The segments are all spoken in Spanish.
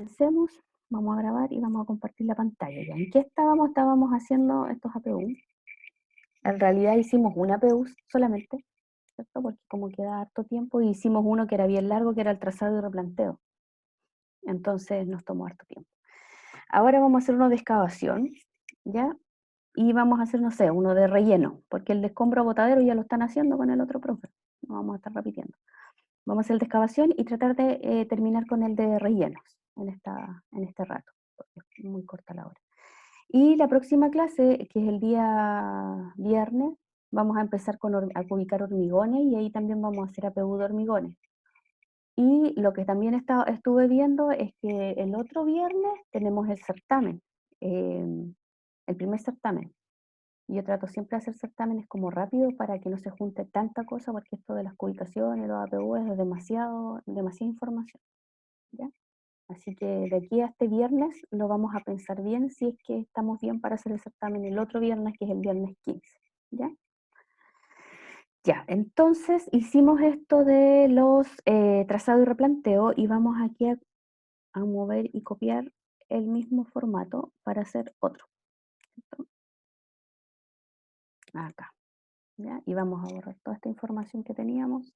Comencemos, vamos a grabar y vamos a compartir la pantalla. ¿Ya? ¿En qué estábamos? Estábamos haciendo estos APU. En realidad hicimos una APU solamente, ¿cierto? Porque como queda harto tiempo, hicimos uno que era bien largo, que era el trazado y replanteo. Entonces nos tomó harto tiempo. Ahora vamos a hacer uno de excavación, ¿ya? Y vamos a hacer, no sé, uno de relleno, porque el de escombro botadero ya lo están haciendo con el otro profe. No vamos a estar repitiendo. Vamos a hacer el de excavación y tratar de terminar con el de rellenos en este rato, porque es muy corta la hora. Y la próxima clase, que es el día viernes, vamos a empezar a ubicar hormigones y ahí también vamos a hacer APU de hormigones. Y lo que también estuve viendo es que el otro viernes tenemos el certamen, el primer certamen. Y yo trato siempre de hacer certámenes como rápido para que no se junte tanta cosa, porque esto de las ubicaciones, los APU es demasiada información, ¿ya? Así que de aquí a este viernes lo vamos a pensar bien si es que estamos bien para hacer el certamen el otro viernes, que es el viernes 15, ¿ya? Ya, entonces hicimos esto de los trazado y replanteo y vamos aquí a mover y copiar el mismo formato para hacer otro, ¿cierto? Acá, ¿ya? Y vamos a borrar toda esta información que teníamos,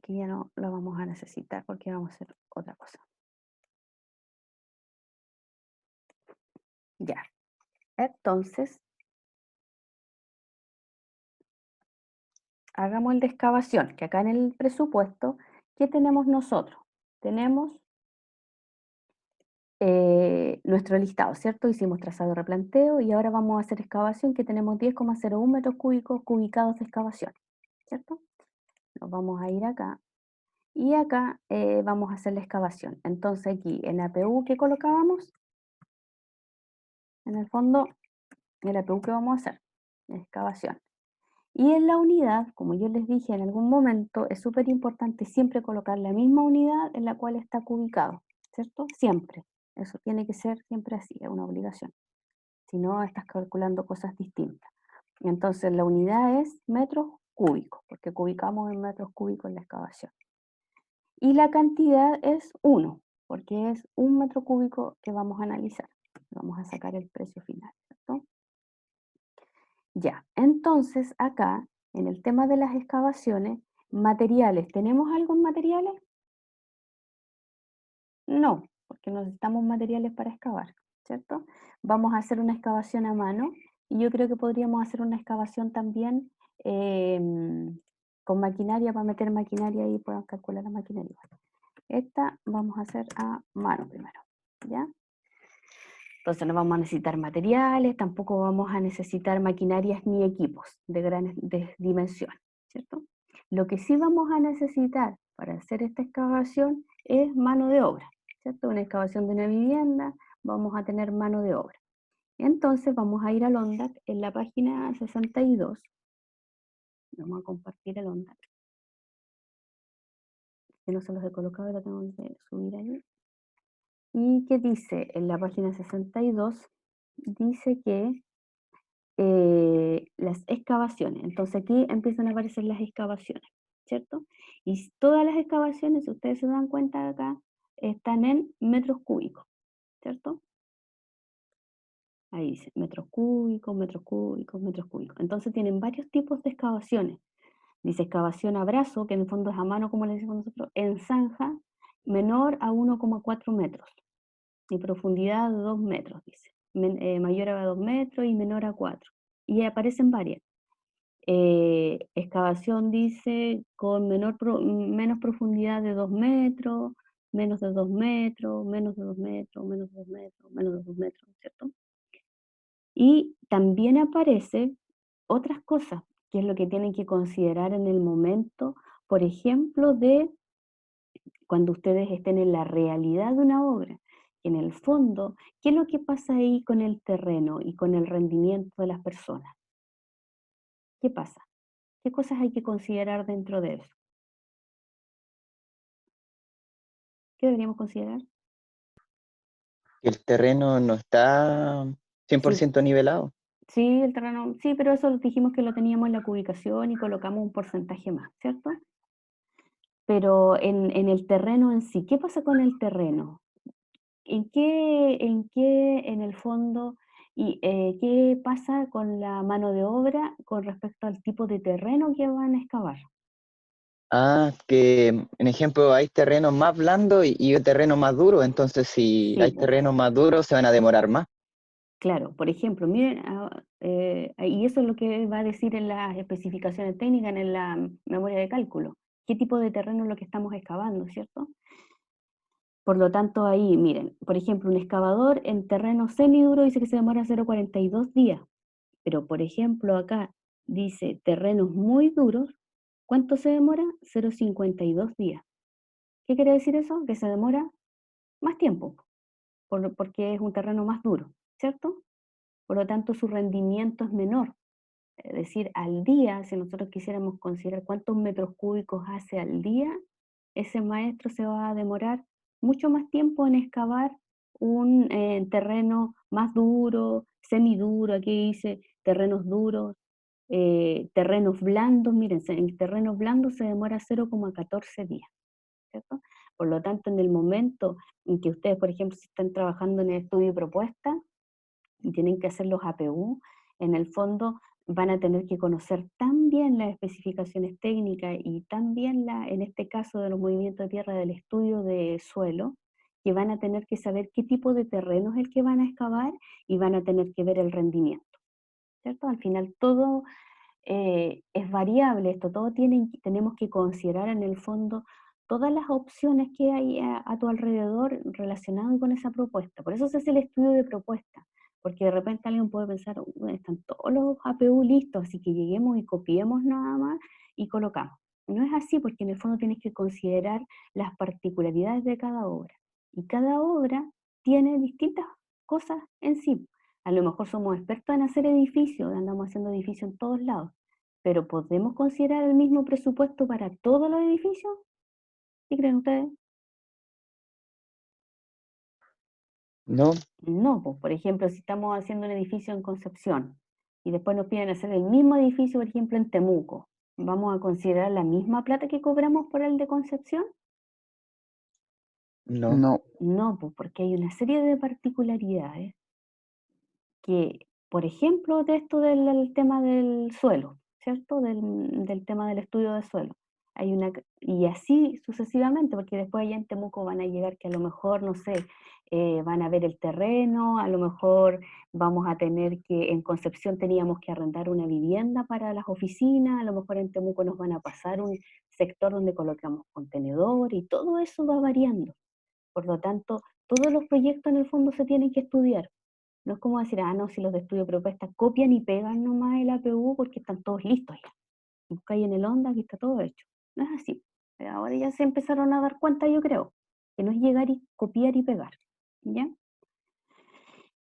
que ya no la vamos a necesitar porque vamos a hacer otra cosa. Ya, entonces hagamos el de excavación, que acá en el presupuesto, ¿qué tenemos nosotros? Tenemos nuestro listado, ¿cierto? Hicimos trazado de replanteo y ahora vamos a hacer excavación, que tenemos 10,01 metros cúbicos cubicados de excavación, ¿cierto? Nos vamos a ir acá y acá vamos a hacer la excavación. Entonces aquí en la APU que colocábamos, en el fondo, el APU que vamos a hacer, excavación. Y en la unidad, como yo les dije en algún momento, es súper importante siempre colocar la misma unidad en la cual está ubicado, ¿cierto? Siempre. Eso tiene que ser siempre así, es una obligación. Si no, estás calculando cosas distintas. Entonces, la unidad es metros cúbicos, porque ubicamos en metros cúbicos en la excavación. Y la cantidad es 1, porque es 1 metro cúbico que vamos a analizar. Vamos a sacar el precio final, ¿cierto? Ya, entonces acá, en el tema de las excavaciones, materiales, ¿tenemos algo en materiales? No, porque no necesitamos materiales para excavar, ¿cierto? Vamos a hacer una excavación a mano y yo creo que podríamos hacer una excavación también con maquinaria, para meter maquinaria y podemos calcular la maquinaria. Esta vamos a hacer a mano primero, ¿ya? Entonces no vamos a necesitar materiales, tampoco vamos a necesitar maquinarias ni equipos de gran dimensión, ¿cierto? Lo que sí vamos a necesitar para hacer esta excavación es mano de obra, ¿cierto? Una excavación de una vivienda, vamos a tener mano de obra. Entonces vamos a ir al ONDAC en la página 62. Vamos a compartir el ONDAC. Que no se los he colocado y lo tengo que subir ahí. ¿Y qué dice en la página 62? Dice que las excavaciones. Entonces aquí empiezan a aparecer las excavaciones, ¿cierto? Y todas las excavaciones, si ustedes se dan cuenta acá, están en metros cúbicos, ¿cierto? Ahí dice metros cúbicos, metros cúbicos, metros cúbicos. Entonces tienen varios tipos de excavaciones. Dice excavación a brazo, que en el fondo es a mano, como le decimos nosotros, en zanja, menor a 1,4 metros. Y profundidad de 2 metros, dice. Mayor a 2 metros y menor a 4. Y aparecen varias. Excavación dice con menos profundidad de 2 metros, menos de 2 metros, menos de 2 metros, menos de 2 metros, menos de 2 metros, ¿cierto? Y también aparece otras cosas, que es lo que tienen que considerar en el momento, por ejemplo, de cuando ustedes estén en la realidad de una obra. En el fondo, ¿qué es lo que pasa ahí con el terreno y con el rendimiento de las personas? ¿Qué pasa? ¿Qué cosas hay que considerar dentro de eso? ¿Qué deberíamos considerar? Que el terreno no está Sí, 100% nivelado. sí, el terreno, sí, pero eso dijimos que lo teníamos en la ubicación y colocamos un porcentaje más, ¿cierto? pero en el terreno en sí, ¿qué pasa con el terreno? En el fondo, qué pasa con la mano de obra con respecto al tipo de terreno que van a excavar? Ah, que en ejemplo hay terrenos más blandos y terrenos más duros, entonces si Sí, hay po, terrenos más duros se van a demorar más. claro. Por ejemplo, miren, y eso es lo que va a decir en las especificaciones técnicas, en la memoria de cálculo. ¿Qué tipo de terreno es lo que estamos excavando, cierto? Por lo tanto, ahí, miren, por ejemplo, un excavador en terreno semiduro dice que se demora 0,42 días. Pero, por ejemplo, acá dice terrenos muy duros, ¿cuánto se demora? 0,52 días. ¿Qué quiere decir eso? Que se demora más tiempo, porque es un terreno más duro, ¿cierto? Por lo tanto, su rendimiento es menor. Es decir, al día, si nosotros quisiéramos considerar cuántos metros cúbicos hace al día, ese maestro se va a demorar mucho más tiempo en excavar un terreno más duro, semiduro, aquí dice terrenos duros, terrenos blandos, miren, en terrenos blandos se demora 0,14 días, ¿cierto? Por lo tanto, en el momento en que ustedes, por ejemplo, si están trabajando en el estudio y propuesta, y tienen que hacer los APU, en el fondo van a tener que conocer tan bien las especificaciones técnicas y también, en este caso de los movimientos de tierra del estudio de suelo, que van a tener que saber qué tipo de terreno es el que van a excavar y van a tener que ver el rendimiento, ¿cierto? Al final todo es variable esto, tenemos que considerar en el fondo todas las opciones que hay a tu alrededor relacionadas con esa propuesta. Por eso se hace el estudio de propuesta, porque de repente alguien puede pensar, están todos los APU listos, así que lleguemos y copiemos nada más y colocamos. No es así, porque en el fondo tienes que considerar las particularidades de cada obra. Y cada obra tiene distintas cosas en sí. A lo mejor somos expertos en hacer edificios, andamos haciendo edificios en todos lados, pero ¿podemos considerar el mismo presupuesto para todos los edificios? ¿Qué creen ustedes? No, No, pues por ejemplo, si estamos haciendo un edificio en Concepción y después nos piden hacer el mismo edificio, por ejemplo, en Temuco, ¿vamos a considerar la misma plata que cobramos por el de Concepción? no. No, No, pues porque hay una serie de particularidades que, por ejemplo, de esto del tema del suelo, ¿cierto? Del tema del estudio de suelo. Y así sucesivamente, porque después allá en Temuco van a llegar que a lo mejor, no sé, van a ver el terreno, a lo mejor vamos a tener que, en Concepción teníamos que arrendar una vivienda para las oficinas, a lo mejor en Temuco nos van a pasar un sector donde colocamos contenedor y todo eso va variando. Por lo tanto, todos los proyectos en el fondo se tienen que estudiar. No es como decir, no, si los de estudio propuesta copian y pegan nomás el APU porque están todos listos ya. Buscáis en el onda, aquí está todo hecho. No es así. Pero ahora ya se empezaron a dar cuenta, yo creo, que no es llegar y copiar y pegar. ¿Ya?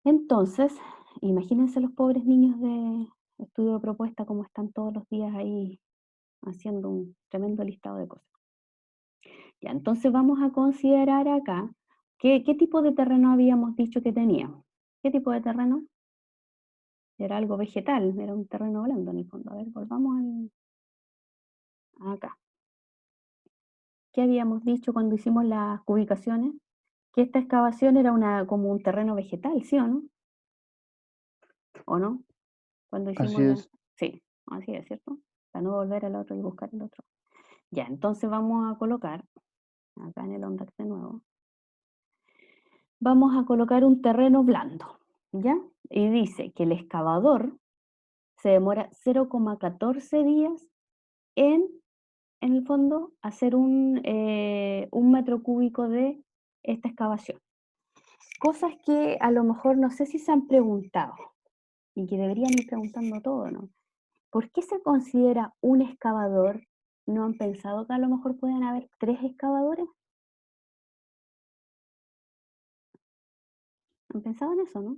Entonces, imagínense los pobres niños de estudio de propuesta como están todos los días ahí haciendo un tremendo listado de cosas. Ya, entonces vamos a considerar acá qué tipo de terreno habíamos dicho que teníamos. ¿Qué tipo de terreno? Era algo vegetal, era un terreno blando en el fondo. A ver, volvamos acá. ¿Qué habíamos dicho cuando hicimos las ubicaciones? Que esta excavación era como un terreno vegetal, ¿sí o no? ¿O no? Cuando así hicimos la... es. Sí, así es, ¿cierto? Para no volver al otro y buscar el otro. Ya, entonces vamos a colocar, acá en el ONDAC de nuevo, vamos a colocar un terreno blando, ¿ya? Y dice que el excavador se demora 0,14 días en en el fondo, hacer un metro cúbico de esta excavación. Cosas que a lo mejor no sé si se han preguntado y que deberían ir preguntando todo, ¿no? ¿Por qué se considera un excavador? ¿No han pensado que a lo mejor pueden haber 3 excavadores? ¿Han pensado en eso, no?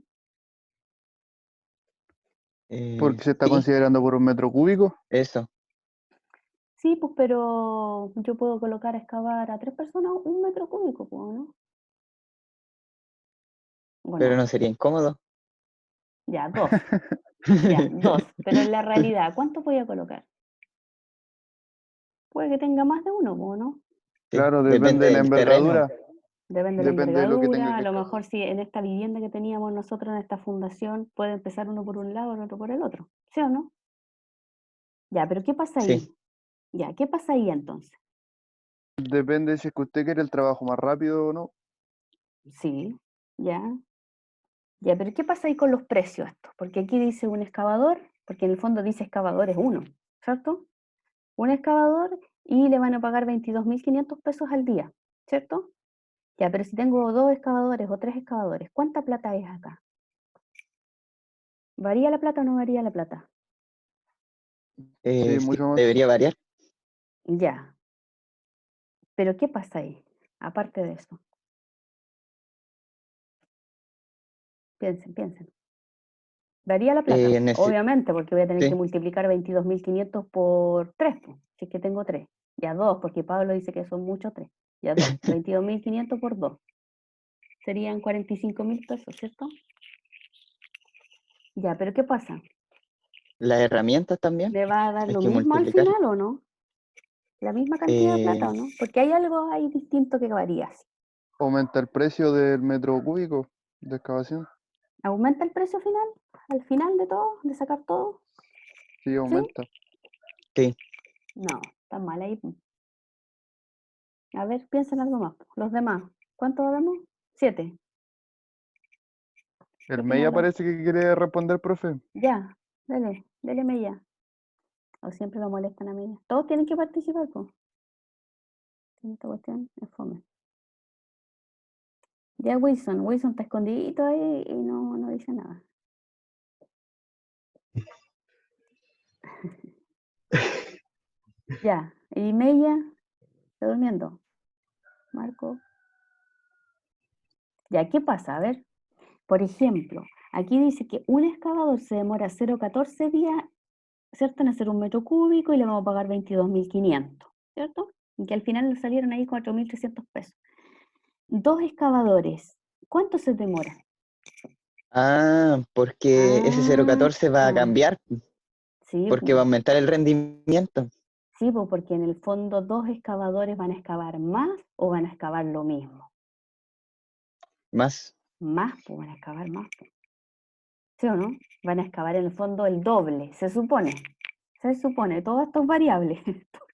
Porque se está Sí, considerando por un metro cúbico. eso. Sí, pues, pero yo puedo colocar a excavar a 3 personas 1 metro cúbico, pues, ¿no? Pero Bueno, no sería incómodo. ya, 2, ya, 2. Pero en la realidad, ¿cuánto voy a colocar? Puede que tenga más de uno, ¿no? Claro, depende de la del terreno. envergadura. Depende de la Depende de lo que tenga envergadura, a que lo estar. mejor si en esta vivienda que teníamos nosotros en esta fundación puede empezar uno por un lado, el otro por el otro, ¿sí o no? Ya, pero ¿qué pasa ahí? Sí. Ya, ¿qué pasa ahí entonces? Depende si es que usted quiere el trabajo más rápido o no. Sí, ya, ya, pero ¿qué pasa ahí con los precios estos? Porque aquí dice un excavador, porque en el fondo dice excavador es uno, ¿cierto? Un excavador y le van a pagar 22.500 pesos al día, ¿cierto? Ya, pero si tengo 2 excavadores o 3 excavadores, ¿cuánta plata es acá? ¿Varía la plata o no varía la plata? Sí, Sí, mucho más. debería variar. Ya, pero ¿qué pasa ahí? Aparte de eso, piensen, piensen. Varía la plata, Nece- obviamente, porque voy a tener que sí. multiplicar 22.500 por 3, si es que tengo 3. Ya 2, porque Pablo dice que son muchos 3. Ya 2, 22.500 por 2. Serían 45.000 pesos, ¿cierto? Ya, pero ¿qué pasa? Las herramientas también, ¿Me va a dar hay lo que mismo al multiplicar. final o no? ¿La misma cantidad de plata Eh, o no? Porque hay algo ahí distinto que varía. ¿Sí? Aumenta el precio del metro cúbico de excavación. ¿Aumenta el precio final? ¿Al final de todo? ¿De sacar todo? Sí, ¿Sí? aumenta. sí. No, está mal ahí. A ver, piensen algo más. Los demás, ¿cuánto damos? 7. ¿Qué El opinan Meya los? parece que quiere responder, profe. Ya, dele Mella. O siempre lo molestan a Mella. Todos tienen que participar, pues. Esta cuestión es fome. Ya Wilson está escondidito ahí y no dice nada. Ya, y Mella está durmiendo. Marco. Ya, ¿qué pasa? A ver, por ejemplo, aquí dice que un excavador se demora 0,14 días, ¿cierto? En hacer un metro cúbico y le vamos a pagar 22.500, ¿cierto? Y que al final le salieron ahí 4.300 pesos. 2 excavadores, ¿cuánto se demora? Porque ese Ah, 0,14 va a cambiar, sí, porque va a aumentar el rendimiento. sí, porque en el fondo 2 excavadores van a excavar más o van a excavar lo mismo. Más. Más, pues van a excavar más. ¿Sí o no? Van a excavar en el fondo el doble, se supone. Se supone, todo esto es variable,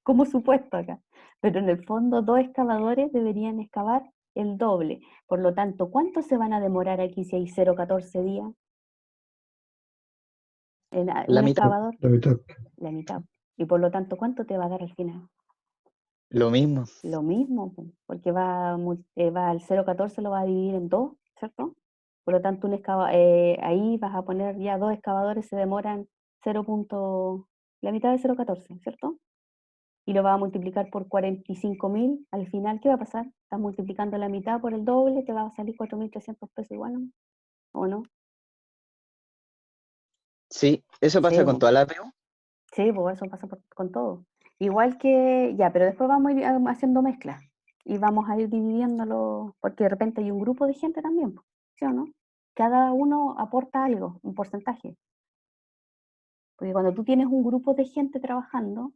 como supuesto acá. Pero en el fondo 2 excavadores deberían excavar el doble. Por lo tanto, ¿cuánto se van a demorar aquí si hay 0,14 días? La Un mitad. excavador, La mitad. la mitad. Y por lo tanto, ¿cuánto te va a dar al final? Lo mismo. Lo mismo, porque va al 0,14 lo va a dividir en 2, ¿cierto? Por lo tanto, ahí vas a poner ya 2 excavadores, se demoran 0. La mitad de 0,14, ¿cierto? Y lo vas a multiplicar por 45.000, al final, ¿qué va a pasar? Estás multiplicando la mitad por el doble, te va a salir 4.300 pesos igual, ¿no? ¿O no? Sí, eso Sí, pasa con pues, toda la APU. sí, pues eso pasa con todo. Igual que, ya, pero después vamos a ir haciendo mezclas y vamos a ir dividiéndolo, porque de repente hay un grupo de gente también, pues, ¿sí o no? Cada uno aporta algo, un porcentaje. Porque cuando tú tienes un grupo de gente trabajando,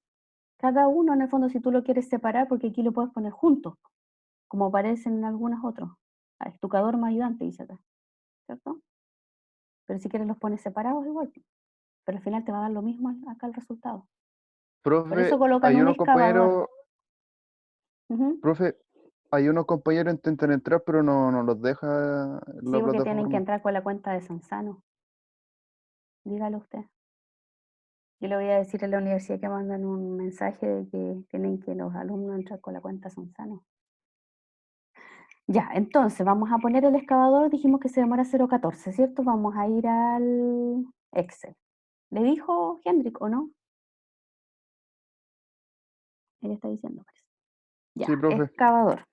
cada uno en el fondo si tú lo quieres separar, porque aquí lo puedes poner juntos, como aparecen en algunos otros. Estucador más ayudante, dice acá, ¿cierto? Pero si quieres los pones separados igual, pero al final te va a dar lo mismo acá el resultado. Por Profe, eso colocan hay un unos excavador. compañeros, Ujú. profe, hay unos compañeros que intentan entrar, pero no los deja en Sí, la porque tienen que plataforma. entrar con la cuenta de Sansano. Dígalo usted. Yo le voy a decir a la universidad que mandan un mensaje de que tienen que los alumnos entrar con la cuenta Sansano. Ya, entonces vamos a poner el excavador, dijimos que se demora 0,14, ¿cierto? Vamos a ir al Excel. ¿Le dijo Hendrik o no? Él está diciendo, parece. Sí, Ya, profe. excavador.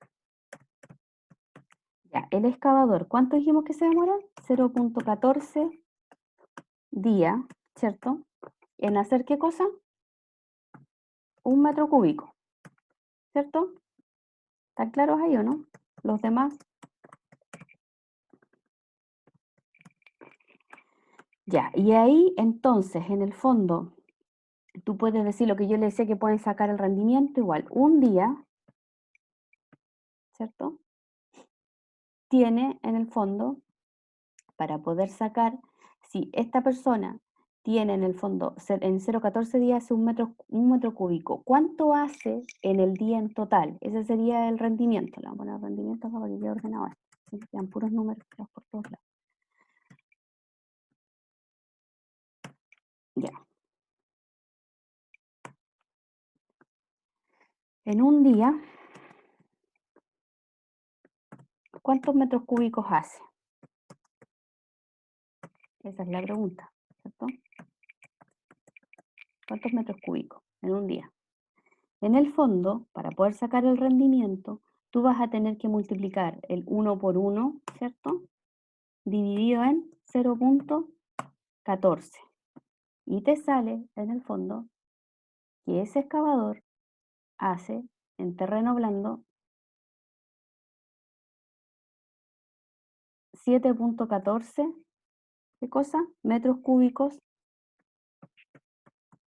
Ya, el excavador, ¿cuánto dijimos que se demora? 0,14 días, ¿cierto? ¿En hacer qué cosa? Un metro cúbico, ¿cierto? ¿Están claros ahí o no? Los demás. Ya, y ahí entonces, en el fondo, tú puedes decir lo que yo le decía que pueden sacar el rendimiento igual. Un día ¿cierto? Tiene en el fondo, para poder sacar, si esta persona tiene en el fondo, en 0,14 días hace un metro cúbico, ¿cuánto hace en el día en total? Ese sería el rendimiento. Le vamos a poner rendimiento acá para que quede ordenado esto. ¿Sí? Quedan puros números por todos lados. Ya. En un día, ¿cuántos metros cúbicos hace? Esa es la pregunta, ¿cierto? ¿Cuántos metros cúbicos en un día? En el fondo, para poder sacar el rendimiento, tú vas a tener que multiplicar el 1 por 1, ¿cierto? Dividido en 0.14. Y te sale, en el fondo, que ese excavador hace en terreno blando 7.14, ¿qué cosa? Metros cúbicos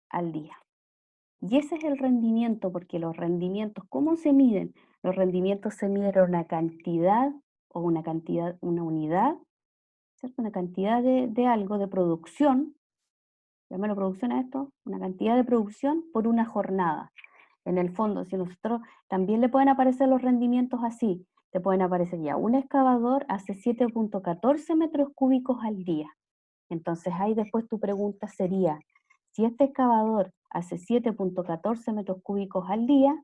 al día. Y ese es el rendimiento, porque los rendimientos, ¿cómo se miden? Los rendimientos se miden una cantidad o una unidad, ¿cierto? Una cantidad de algo, de producción, llámalo producción a esto, una cantidad de producción por una jornada. En el fondo, si nosotros también le pueden aparecer los rendimientos así, te pueden aparecer ya, un excavador hace 7.14 metros cúbicos al día. Entonces ahí después tu pregunta sería, si este excavador hace 7.14 metros cúbicos al día,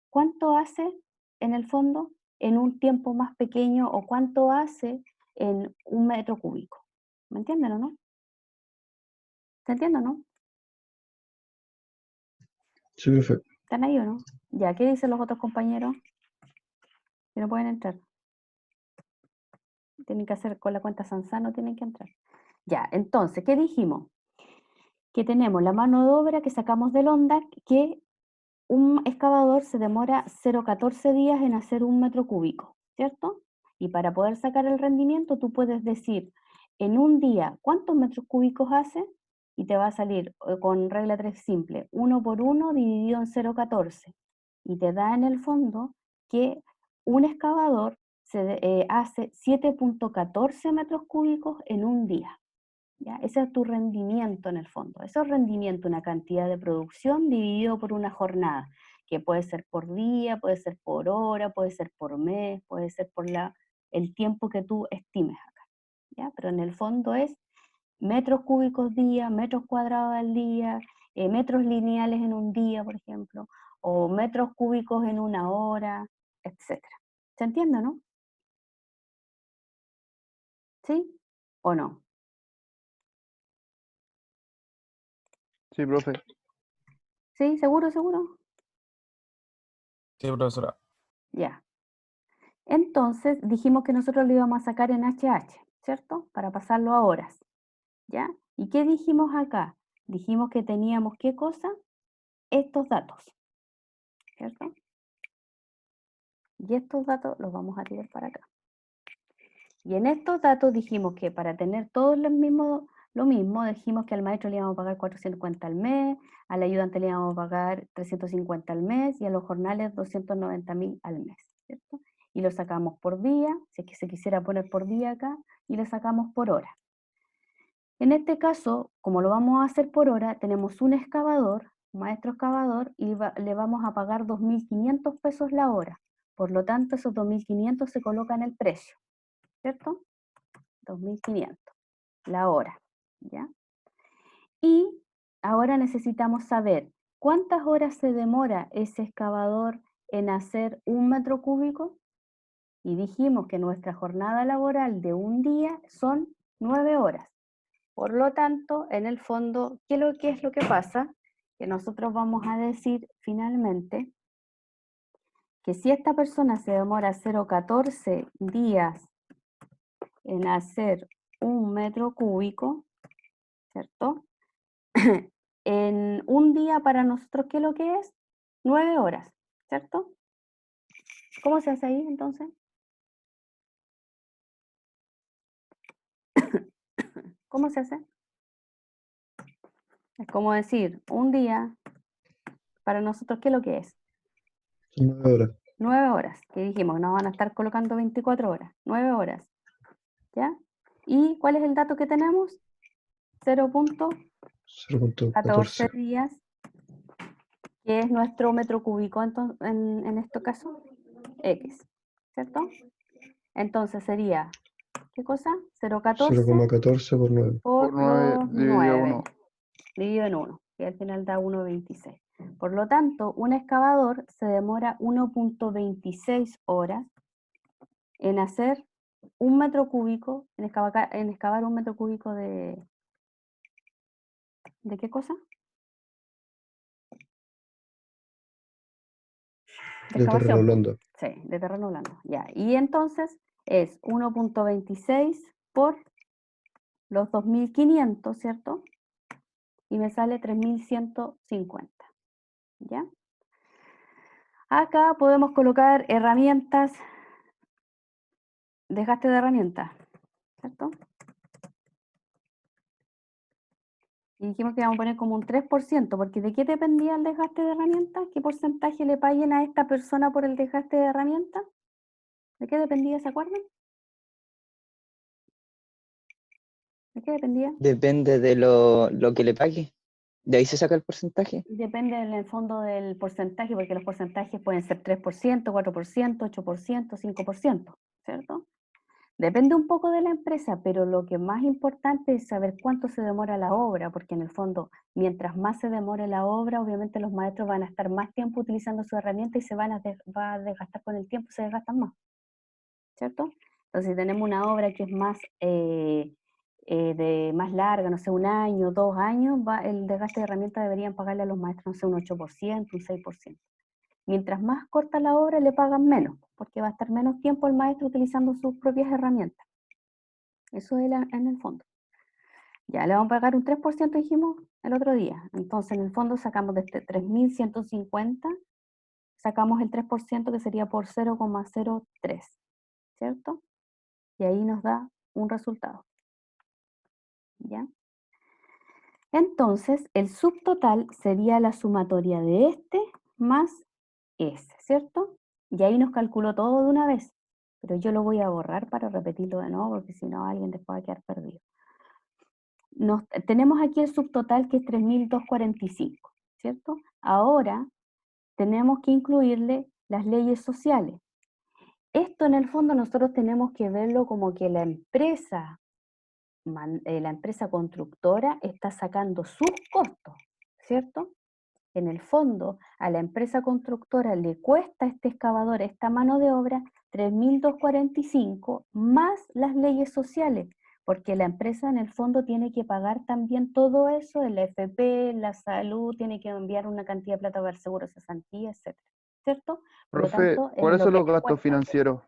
¿cuánto hace en el fondo en un tiempo más pequeño o cuánto hace en un metro cúbico? ¿Me entienden o no? ¿Se entiende o no? Sí, profe. ¿Están ahí o no? Ya, ¿qué dicen los otros compañeros? Que no pueden entrar. Tienen que hacer con la cuenta Sansá, no tienen que entrar. Ya, entonces, ¿qué dijimos? Que tenemos la mano de obra que sacamos del ONDAC, que un excavador se demora 0,14 días en hacer un metro cúbico, ¿cierto? Y para poder sacar el rendimiento, tú puedes decir, en un día, ¿cuántos metros cúbicos hace? Y te va a salir con regla 3 simple, 1 por 1 dividido en 0,14. Y te da en el fondo que un excavador hace 7.14 metros cúbicos en un día. ¿Ya? Ese es tu rendimiento en el fondo. Eso es rendimiento, una cantidad de producción dividido por una jornada, que puede ser por día, puede ser por hora, puede ser por mes, puede ser por el tiempo que tú estimes acá. ¿Ya? Pero en el fondo es metros cúbicos día, metros cuadrados al día, metros lineales en un día, por ejemplo, o metros cúbicos en una hora, etc. ¿Se entiende, no? ¿Sí o no? Sí, profe. ¿Sí? ¿Seguro, seguro? Sí, profesora. Ya. Entonces dijimos que nosotros lo íbamos a sacar en HH, ¿cierto? Para pasarlo a horas, ¿ya? ¿Y qué dijimos acá? Dijimos que teníamos, ¿qué cosa? Estos datos, ¿cierto? Y estos datos los vamos a tirar para acá. Y en estos datos dijimos que para tener todos lo mismo, dijimos que al maestro le íbamos a pagar 450 al mes, al ayudante le íbamos a pagar 350 al mes y a los jornales 290.000 al mes, ¿cierto? Y lo sacamos por día, si es que se quisiera poner por día acá, y lo sacamos por hora. En este caso, como lo vamos a hacer por hora, tenemos un excavador, un maestro excavador, y le vamos a pagar 2.500 pesos la hora. Por lo tanto, esos 2.500 se colocan en el precio, ¿cierto? 2.500 la hora, ¿ya? Y ahora necesitamos saber cuántas horas se demora ese excavador en hacer un metro cúbico. Y dijimos que nuestra jornada laboral de un día son 9 horas. Por lo tanto, en el fondo, ¿qué es lo que pasa? Que nosotros vamos a decir finalmente que si esta persona se demora 0,14 días en hacer un metro cúbico, ¿cierto? En un día para nosotros, ¿qué es lo que es? 9 horas, ¿cierto? ¿Cómo se hace ahí entonces? ¿Cómo se hace? Es como decir, un día para nosotros, ¿qué es lo que es? Son 9 horas. 9 horas, que dijimos, no van a estar colocando 24 horas, 9 horas, ¿ya? ¿Y cuál es el dato que tenemos? 0.14 0.14. días, que es nuestro metro cúbico en este caso, X, ¿cierto? Entonces sería, ¿qué cosa? 0.14 0,14 por 9. por Por 9 los dividido 9, 1. dividido en 1, que al final da 1.26. Por lo tanto, un excavador se demora 1.26 horas en hacer un metro cúbico, en excavar un metro cúbico ¿de qué cosa? De De terreno excavación. blando. Sí, de terreno blando. Ya. Y entonces es 1.26 por los 2.500, ¿cierto? Y me sale 3.150. ¿Ya? Acá podemos colocar herramientas, desgaste de herramientas, ¿cierto? Y dijimos que vamos a poner como un 3%, porque ¿de qué dependía el desgaste de herramientas? ¿Qué porcentaje le paguen a esta persona por el desgaste de herramientas? ¿De qué dependía, se acuerdan? ¿De qué dependía? Depende de lo que le pague. De ahí se saca el porcentaje. Depende en el fondo del porcentaje, porque los porcentajes pueden ser 3%, 4%, 8%, 5%, ¿cierto? Depende un poco de la empresa, pero lo que más importante es saber cuánto se demora la obra, porque en el fondo, mientras más se demore la obra, obviamente los maestros van a estar más tiempo utilizando su herramienta y se va a desgastar con el tiempo, se desgastan más, ¿cierto? Entonces, si tenemos una obra que es más, más larga, no sé, 1 año, 2 años, el desgaste de herramientas deberían pagarle a los maestros, no sé, un 8%, un 6%. Mientras más corta la obra, le pagan menos, porque va a estar menos tiempo el maestro utilizando sus propias herramientas. Eso es en el fondo. Ya, le vamos a pagar un 3%, dijimos el otro día. Entonces, en el fondo sacamos de este 3.150, sacamos el 3% que sería por 0,03, ¿cierto? Y ahí nos da un resultado. ¿Ya? Entonces, el subtotal sería la sumatoria de este más este, ¿cierto? Y ahí nos calculó todo de una vez. Pero yo lo voy a borrar para repetirlo de nuevo, porque si no alguien después va a quedar perdido. Tenemos aquí el subtotal que es 3.245, ¿cierto? Ahora tenemos que incluirle las leyes sociales. Esto en el fondo nosotros tenemos que verlo como que la empresa constructora está sacando sus costos, ¿cierto? En el fondo, a la empresa constructora le cuesta este excavador, esta mano de obra, 3.245 más las leyes sociales, porque la empresa en el fondo tiene que pagar también todo eso, el FP, la salud, tiene que enviar una cantidad de plata para el seguro de cesantía, etc. ¿Cierto? Por lo Profe, tanto, es ¿cuáles lo son que los les gastos cuesta. financieros?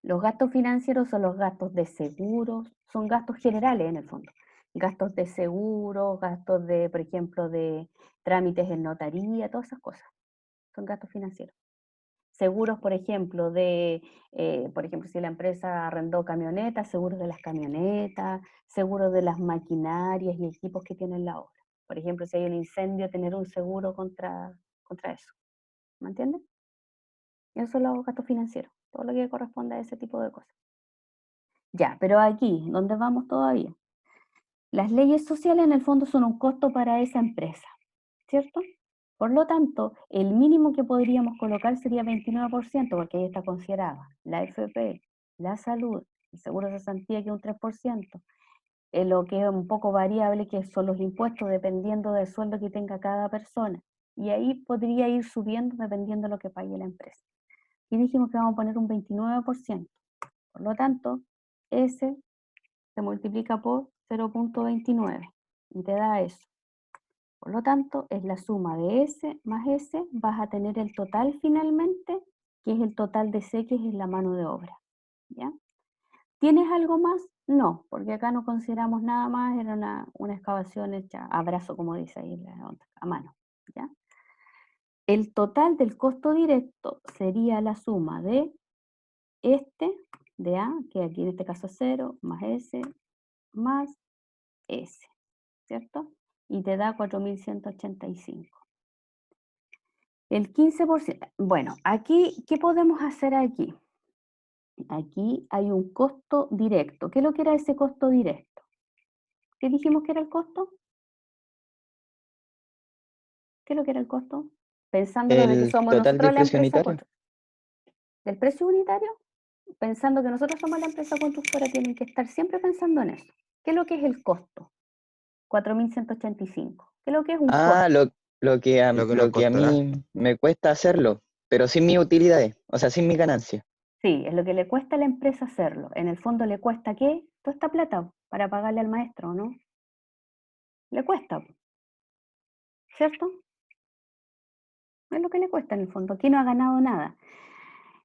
Los gastos financieros son los gastos de seguros, son gastos generales en el fondo. Gastos de seguro, gastos de, por ejemplo, de trámites en notaría, todas esas cosas. Son gastos financieros. Seguros, por ejemplo, si la empresa arrendó camionetas, seguros de las camionetas, seguros de las maquinarias y equipos que tienen la obra. Por ejemplo, si hay un incendio, tener un seguro contra eso. ¿Me entienden? Esos son los gastos financieros, todo lo que corresponde a ese tipo de cosas. Ya, pero aquí, ¿dónde vamos todavía? Las leyes sociales en el fondo son un costo para esa empresa, ¿cierto? Por lo tanto, el mínimo que podríamos colocar sería 29%, porque ahí está considerada la FP, la salud, el seguro de cesantía, que es un 3%, lo que es un poco variable, que son los impuestos, dependiendo del sueldo que tenga cada persona. Y ahí podría ir subiendo dependiendo de lo que pague la empresa. Y dijimos que vamos a poner un 29%. Por lo tanto, ese se multiplica por 0.29 y te da eso. Por lo tanto, es la suma de S más S, vas a tener el total finalmente, que es el total de C, que es la mano de obra. ¿Ya? ¿Tienes algo más? No, porque acá no consideramos nada más, era una excavación hecha a brazo, como dice ahí, a mano. ¿Ya? El total del costo directo sería la suma de de A, que aquí en este caso es 0, más S, más S, ¿cierto? Y te da 4.185. El 15%. Bueno, aquí, ¿qué podemos hacer aquí? Aquí hay un costo directo. ¿Qué es lo que era ese costo directo? ¿Qué dijimos que era el costo? ¿Qué es lo que era el costo? Pensándolo de que El somos total nosotros del la precio empresa unitario. del precio unitario, pensando que nosotros somos la empresa constructora, tienen que estar siempre pensando en eso. ¿Qué es lo que es el costo? 4.185. ¿Qué es lo que es un Ah, costo? Lo que nos lo que a costará. mí me cuesta hacerlo, pero sin mis utilidades, o sea, sin mi ganancia. Sí, es lo que le cuesta a la empresa hacerlo. En el fondo le cuesta ¿qué? Toda esta plata para pagarle al maestro, ¿no? Le cuesta, ¿cierto? Es lo que le cuesta en el fondo. Aquí no ha ganado nada.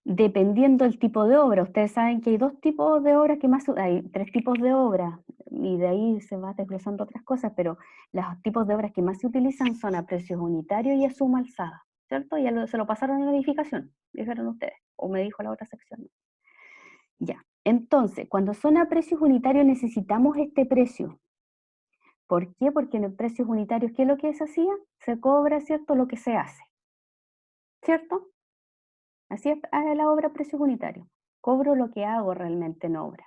Dependiendo del tipo de obra, ustedes saben que hay dos tipos de obras que más, hay tres tipos de obras, y de ahí se va desglosando otras cosas, pero los tipos de obras que más se utilizan son a precios unitarios y a suma alzada, ¿cierto? Se lo pasaron en la edificación, dijeron ustedes, o me dijo la otra sección. Ya, entonces, cuando son a precios unitarios necesitamos este precio. ¿Por qué? Porque en los precios unitarios, ¿qué es lo que se hacía? Se cobra, ¿cierto? Lo que se hace, ¿cierto? Así es la obra a precios unitarios. Cobro lo que hago realmente en obra.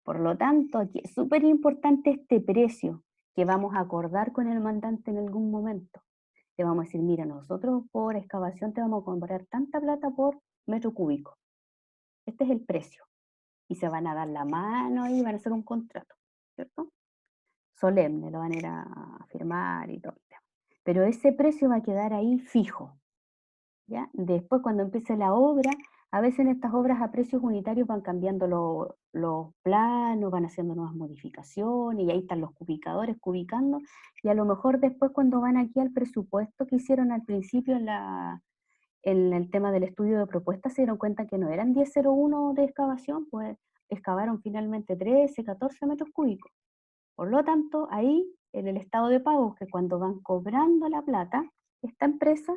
Por lo tanto, aquí es súper importante este precio que vamos a acordar con el mandante en algún momento. Le vamos a decir, mira, nosotros por excavación te vamos a cobrar tanta plata por metro cúbico. Este es el precio. Y se van a dar la mano y van a hacer un contrato, ¿cierto? Solemne, lo van a ir a firmar y todo el tema. Pero ese precio va a quedar ahí fijo, ¿ya? Después, cuando empiece la obra, a veces en estas obras a precios unitarios van cambiando los planos, van haciendo nuevas modificaciones, y ahí están los cubicadores cubicando, y a lo mejor después cuando van aquí al presupuesto que hicieron al principio en el tema del estudio de propuestas, se dieron cuenta que no eran 10,01 de excavación, pues excavaron finalmente 13, 14 metros cúbicos. Por lo tanto, ahí en el estado de pagos, que cuando van cobrando la plata, esta empresa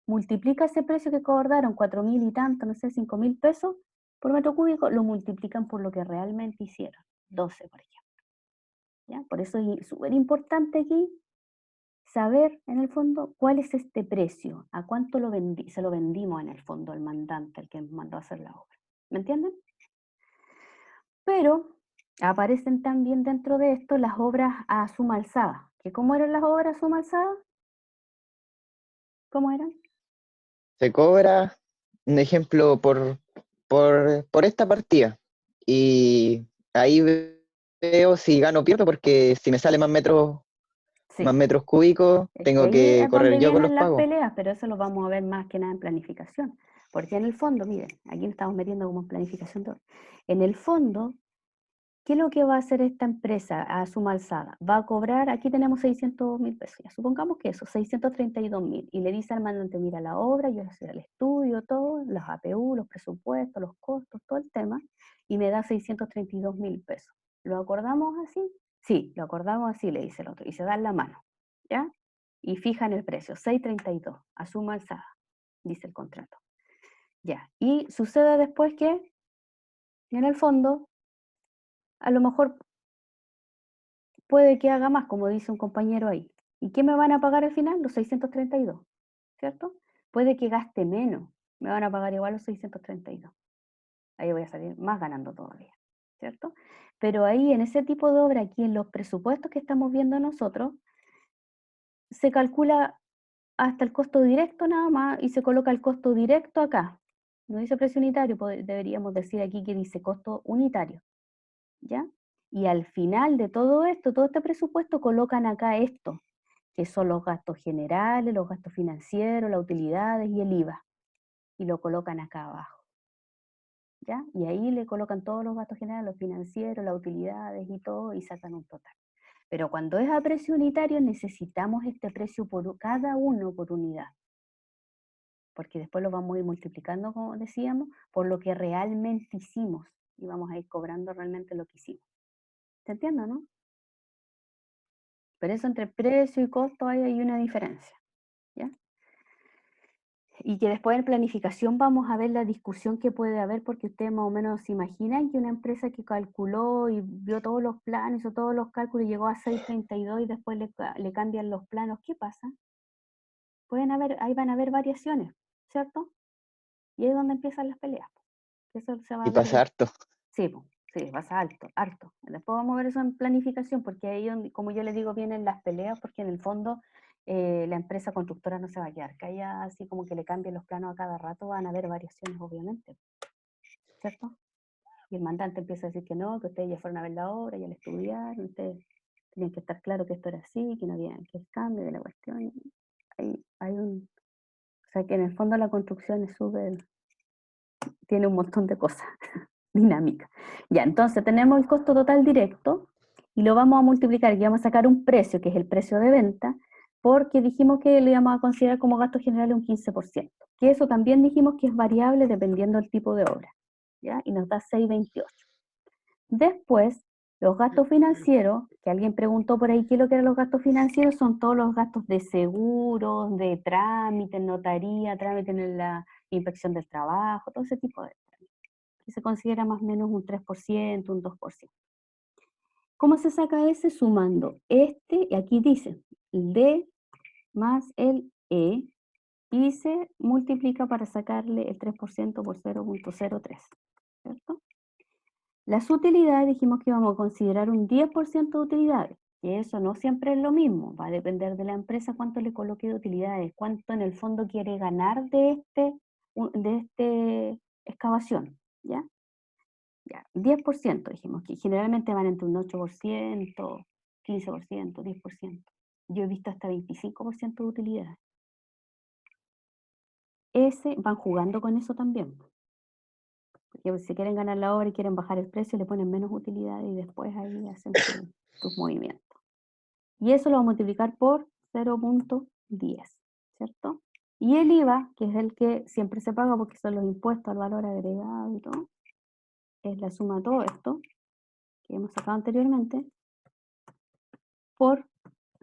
multiplica ese precio que acordaron, 4.000 y tanto, no sé, 5.000 pesos por metro cúbico, lo multiplican por lo que realmente hicieron, 12, por ejemplo. ¿Ya? Por eso es súper importante aquí saber, en el fondo, cuál es este precio, a cuánto se lo vendimos en el fondo al mandante, al que mandó a hacer la obra. ¿Me entienden? Pero aparecen también dentro de esto las obras a suma alzada. ¿Que cómo eran las obras a suma alzada? ¿Cómo eran? Se cobra, un ejemplo, por esta partida. Y ahí veo si gano o pierdo, porque si me sale más Sí. metros cúbicos, Es que tengo ahí que es donde correr yo con los vienen las pagos. peleas, pero eso lo vamos a ver más que nada en planificación. Porque en el fondo, miren, aquí nos estamos metiendo como en planificación de obra. En el fondo, ¿qué es lo que va a hacer esta empresa a suma alzada? Va a cobrar, aquí tenemos 600.000 pesos, ya supongamos que eso, 632.000, y le dice al mandante, mira la obra, yo hice el estudio, todo, los APU, los presupuestos, los costos, todo el tema, y me da 632.000 pesos. ¿Lo acordamos así? Sí, lo acordamos así, le dice el otro, y se dan la mano, ¿ya? Y fijan el precio, 632, a suma alzada, dice el contrato. Ya, y sucede después que, en el fondo, a lo mejor puede que haga más, como dice un compañero ahí. ¿Y qué me van a pagar al final? Los 632, ¿cierto? Puede que gaste menos, me van a pagar igual los 632. Ahí voy a salir más ganando todavía, ¿cierto? Pero ahí en ese tipo de obra, aquí en los presupuestos que estamos viendo nosotros, se calcula hasta el costo directo nada más y se coloca el costo directo acá. No dice precio unitario, deberíamos decir aquí que dice costo unitario, ¿ya? Y al final de todo esto, todo este presupuesto, colocan acá esto, que son los gastos generales, los gastos financieros, las utilidades y el IVA. Y lo colocan acá abajo, ¿ya? Y ahí le colocan todos los gastos generales, los financieros, las utilidades y todo, y sacan un total. Pero cuando es a precio unitario, necesitamos este precio por cada uno por unidad. Porque después lo vamos a ir multiplicando, como decíamos, por lo que realmente hicimos. Y vamos a ir cobrando realmente lo que hicimos. ¿Se entiende, no? Pero eso entre precio y costo hay una diferencia, ¿ya? Y que después en planificación vamos a ver la discusión que puede haber, porque ustedes más o menos se imaginan que una empresa que calculó y vio todos los planos, hizo todos los cálculos y llegó a 632 y después le cambian los planos, ¿qué pasa? ahí van a haber variaciones, ¿cierto? Y ahí es donde empiezan las peleas. Eso se va a Y ver. pasa harto. Sí, sí, pasa harto. Después vamos a ver eso en planificación, porque ahí, como yo les digo, vienen las peleas, porque en el fondo la empresa constructora no se va a quedar callada, así como que le cambien los planos a cada rato, van a haber variaciones, obviamente, ¿cierto? Y el mandante empieza a decir que no, que ustedes ya fueron a ver la obra, ya la estudiaron, ustedes tenían que estar claro que esto era así, que no había que el cambio de la cuestión. O sea que en el fondo la construcción es tiene un montón de cosas dinámicas. Ya, entonces tenemos el costo total directo y lo vamos a multiplicar, y vamos a sacar un precio, que es el precio de venta, porque dijimos que lo íbamos a considerar como gasto general un 15%, que eso también dijimos que es variable dependiendo del tipo de obra, ¿ya? Y nos da 6,28. Después, los gastos financieros, que alguien preguntó por ahí qué es lo que eran los gastos financieros, son todos los gastos de seguros, de trámite, notaría, trámite en la inspección del trabajo, todo ese tipo de trámites, que se considera más o menos un 3%, un 2%. ¿Cómo se saca ese? Sumando y aquí dice el D más el E, y se multiplica para sacarle el 3% por 0,03, ¿cierto? Las utilidades dijimos que íbamos a considerar un 10% de utilidades, que eso no siempre es lo mismo, va a depender de la empresa cuánto le coloque de utilidades, cuánto en el fondo quiere ganar de este excavación, ¿ya? Ya, 10% dijimos, que generalmente van entre un 8%, 15%, 10%. Yo he visto hasta 25% de utilidades. Van jugando con eso también. Porque si quieren ganar la obra y quieren bajar el precio, le ponen menos utilidad y después ahí hacen sus movimientos. Y eso lo vamos a multiplicar por 0,10, ¿cierto? Y el IVA, que es el que siempre se paga porque son los impuestos al valor agregado y todo, es la suma de todo esto que hemos sacado anteriormente por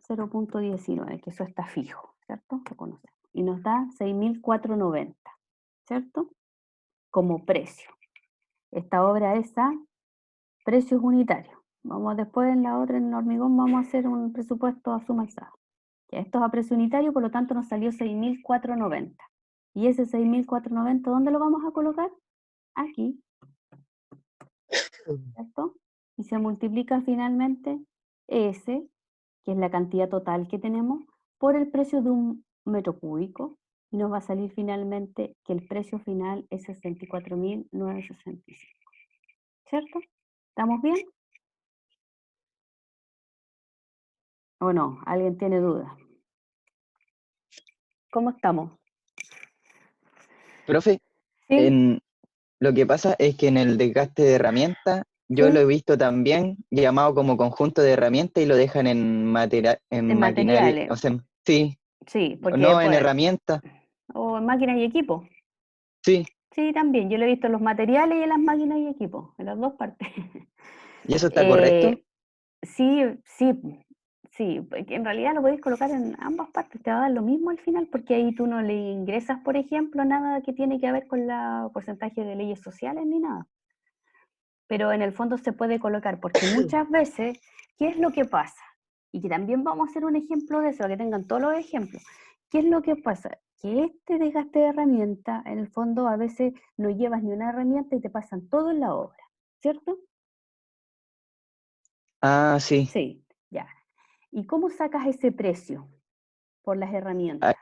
0,19, que eso está fijo, ¿cierto? Lo conocemos. Y nos da 6.490, ¿cierto? Como precio. Esta obra es a precios unitarios. Vamos después en la otra, en el hormigón, vamos a hacer un presupuesto a suma alzada. Ya esto es a precio unitario, por lo tanto nos salió 6.490. Y ese 6.490, ¿dónde lo vamos a colocar? Aquí, ¿cierto? Y se multiplica finalmente ese, que es la cantidad total que tenemos, por el precio de un metro cúbico, y nos va a salir finalmente que el precio final es 64.965. ¿Cierto? ¿Estamos bien? ¿O no? ¿Alguien tiene dudas? ¿Cómo estamos? Profe, ¿Sí? lo que pasa es que en el desgaste de herramientas, yo lo he ¿Sí? visto también llamado como conjunto de herramientas y lo dejan en En maquinaria, materiales. o sea, sí, Sí, porque no en pues, herramientas, o en máquinas y equipos. sí, Sí, también. Yo lo he visto en los materiales y en las máquinas y equipos, en las dos partes. y eso está correcto. Sí, sí, sí. Porque en realidad lo podéis colocar en ambas partes, te va a dar lo mismo al final, porque ahí tú no le ingresas, por ejemplo, nada que tiene que ver con la porcentaje de leyes sociales ni nada. Pero en el fondo se puede colocar, porque muchas veces, ¿qué es lo que pasa? Y que también vamos a hacer un ejemplo de eso, para que tengan todos los ejemplos. ¿Qué es lo que pasa? Que este desgaste de herramienta, en el fondo, a veces no llevas ni una herramienta y te pasan todo en la obra, ¿cierto? Ah, sí. Sí, ya. ¿Y cómo sacas ese precio por las herramientas?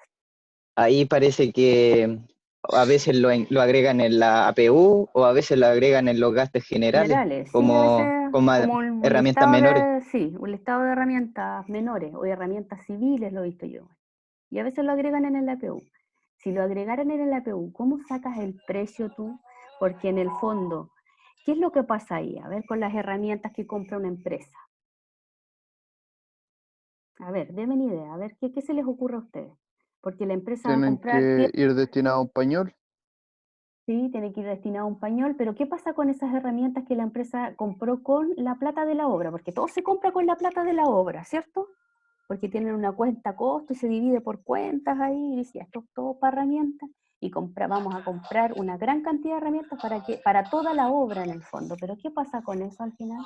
Ah, ahí parece que a veces lo agregan en la APU o a veces lo agregan en los gastos generales Generales, sí, a como, veces como como un herramientas listado menores. sí, un listado de herramientas menores o de herramientas civiles, lo he visto yo. Y a veces lo agregan en el APU. Si lo agregaran en el APU, ¿cómo sacas el precio tú? Porque en el fondo, ¿qué es lo que pasa ahí? A ver, con las herramientas que compra una empresa. A ver, denme una idea, a ver, ¿qué se les ocurre a ustedes? Porque la empresa va a Tienen comprar, que ir destinado a un pañol. sí, tiene que ir destinado a un pañol, pero ¿qué pasa con esas herramientas que la empresa compró con la plata de la obra? Porque todo se compra con la plata de la obra, ¿cierto? Porque tienen una cuenta costo y se divide por cuentas ahí, y dice, esto es todo para herramientas, y vamos a comprar una gran cantidad de herramientas para toda la obra en el fondo. Pero ¿qué pasa con eso al final?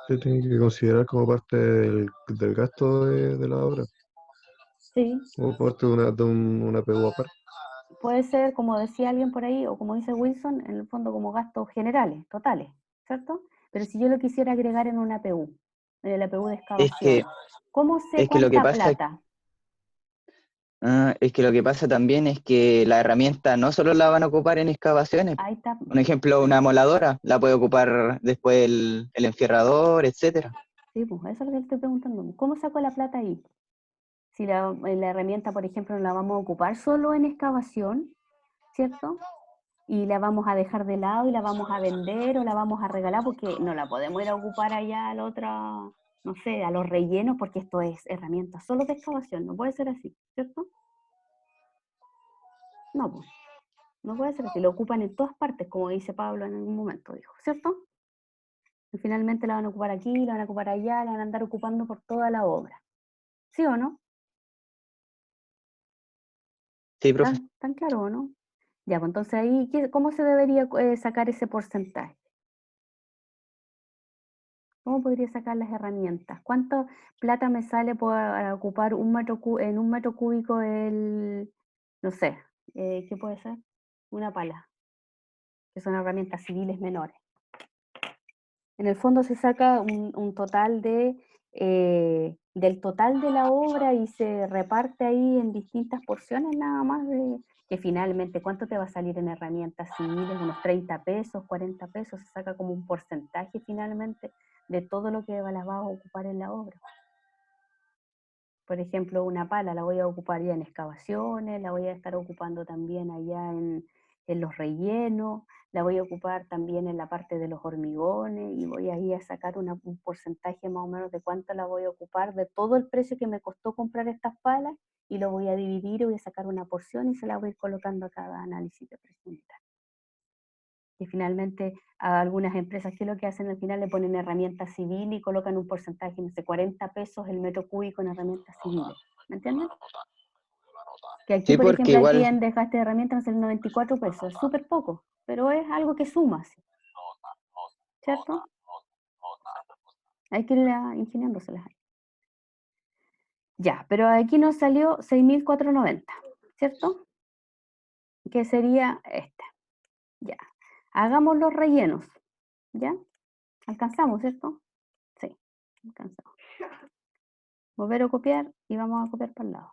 Se tiene que considerar como parte del gasto de la obra. Sí, O parte de una PU aparte. puede ser, como decía alguien por ahí, o como dice Wilson, en el fondo como gastos generales, totales, ¿cierto? Pero si yo lo quisiera agregar en una APU, en el APU de Es excavación, que, ¿cómo sé es que lo que cuánta pasa, plata? es que lo que pasa también es que la herramienta no solo la van a ocupar en excavaciones. Ahí está. Un ejemplo, una moladora la puede ocupar después el enfierrador, etcétera. Sí, pues eso es lo que le estoy preguntando. ¿Cómo saco la plata ahí? Si la herramienta, por ejemplo, la vamos a ocupar solo en excavación, ¿cierto? Y la vamos a dejar de lado y la vamos a vender o la vamos a regalar porque no la podemos ir a ocupar allá a la otra, no sé, a los rellenos porque esto es herramienta solo de excavación, no puede ser así, ¿cierto? No, pues, no puede ser así, lo ocupan en todas partes, como dice Pablo en algún momento, dijo, ¿cierto? Y finalmente la van a ocupar aquí, la van a ocupar allá, la van a andar ocupando por toda la obra, ¿sí o no? Sí, profe. ¿Tan claro o no? Ya, pues entonces ahí, ¿cómo se debería sacar ese porcentaje? ¿Cómo podría sacar las herramientas? ¿Cuánta plata me sale por ocupar en un metro cúbico no sé, ¿qué puede ser? Una pala, que son herramientas civiles menores. En el fondo se saca un total del total de la obra y se reparte ahí en distintas porciones nada más que finalmente, ¿cuánto te va a salir en herramientas civiles? Unos 30 pesos, 40 pesos, se saca como un porcentaje finalmente de todo lo que las vas a ocupar en la obra. Por ejemplo, una pala la voy a ocupar ya en excavaciones, la voy a estar ocupando también allá en los rellenos, la voy a ocupar también en la parte de los hormigones y voy ahí a sacar un porcentaje más o menos de cuánto la voy a ocupar de todo el precio que me costó comprar estas palas y lo voy a dividir y voy a sacar una porción y se la voy a ir colocando a cada análisis de precio unitario. Y finalmente a algunas empresas, ¿qué es lo que hacen? Al final le ponen herramientas civiles y colocan un porcentaje, no sé, 40 pesos el metro cúbico en herramientas civiles. ¿Me entienden? Que aquí, Sí, por porque ejemplo, aquí igual, en desgaste de herramientas es el 94 pesos, es súper poco, pero es algo que suma, ¿sí? ¿Cierto? Hay que ir ingeniándoselas. Ya, pero aquí nos salió 6.490, ¿cierto? Que sería este. Ya. Hagamos los rellenos, ¿ya? Alcanzamos, ¿cierto? Sí, alcanzamos. Volver a copiar y vamos a copiar para el lado.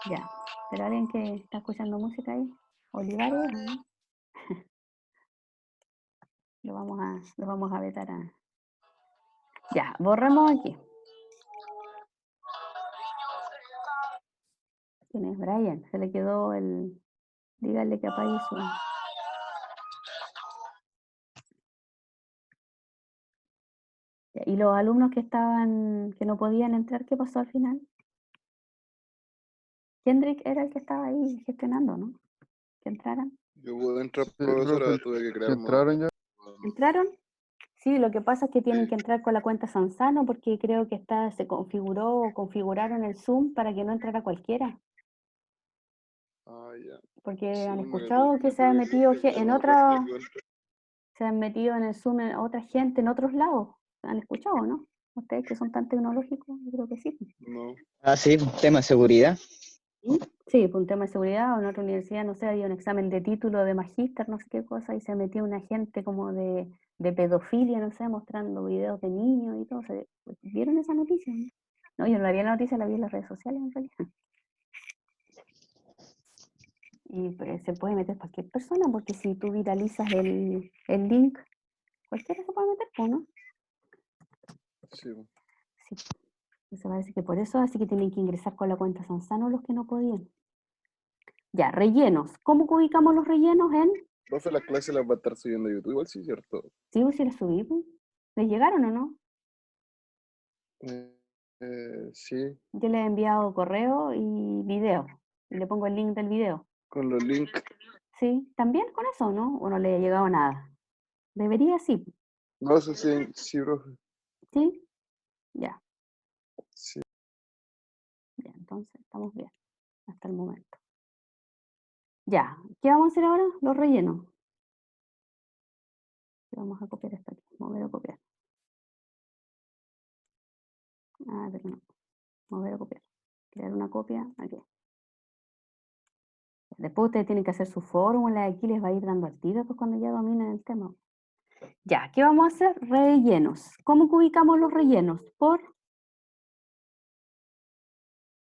Ya. ¿Pero alguien que está escuchando música ahí? ¿Olivares? ¿No? Lo vamos a vetar a... Ya, borramos aquí. ¿Quién es? Brian. Se le quedó el... Dígale que apague su... Ya, ¿y los alumnos que no podían entrar, qué pasó al final? Kendrick era el que estaba ahí gestionando, ¿no? Que entraran. Yo pude entrar, Sí, profesora, profe, tuve que ¿sí crear entraron ya? ¿Entraron? Sí, lo que pasa es que tienen Sí. que entrar con la cuenta Sansano porque creo que se configuró o configuraron el Zoom para que no entrara cualquiera. Ah, ya. Porque Sí, han me escuchado que se han tuve metido que en borrar otra, mi cuenta. se han metido en el Zoom en otra gente en otros lados. ¿Han escuchado, no? Ustedes que son tan tecnológicos, yo creo que sí. No. sí, tema de seguridad. Sí, por un tema de seguridad o en otra universidad, no sé, había un examen de título de magíster, no sé qué cosa, y se metió una gente como de pedofilia, no sé, mostrando videos de niños y todo. ¿Vieron esa noticia? No, yo no la vi en la noticia, la vi en las redes sociales en realidad. Y pues, se puede meter cualquier persona, porque si tú viralizas el link, cualquiera se puede meter, ¿no? Sí. Sí, eso parece que por eso, así que tienen que ingresar con la cuenta Sansano los que no podían. Ya, rellenos. ¿Cómo ubicamos los rellenos en? Profe, las clases las va a estar subiendo a YouTube, igual sí, ¿cierto? Sí, pues si las subí, pues. ¿Les llegaron o no? Sí, Yo le he enviado correo y video. Y le pongo el link del video. con los links. Sí, también con eso, ¿no? ¿O no le ha llegado nada? Debería, sí. No sé si, sí, profe. ¿Sí? Ya, Sí. ya, entonces estamos bien hasta el momento. Ya, ¿qué vamos a hacer ahora? Los rellenos. Vamos a copiar esto aquí. Mover a copiar. Ah, pero no. Mover a copiar. Ok. Crear una copia aquí. Después ustedes tienen que hacer su fórmula y aquí les va a ir dando al tiro pues, cuando ya dominen el tema. Ya, ¿qué vamos a hacer? Rellenos. ¿Cómo ubicamos los rellenos? Por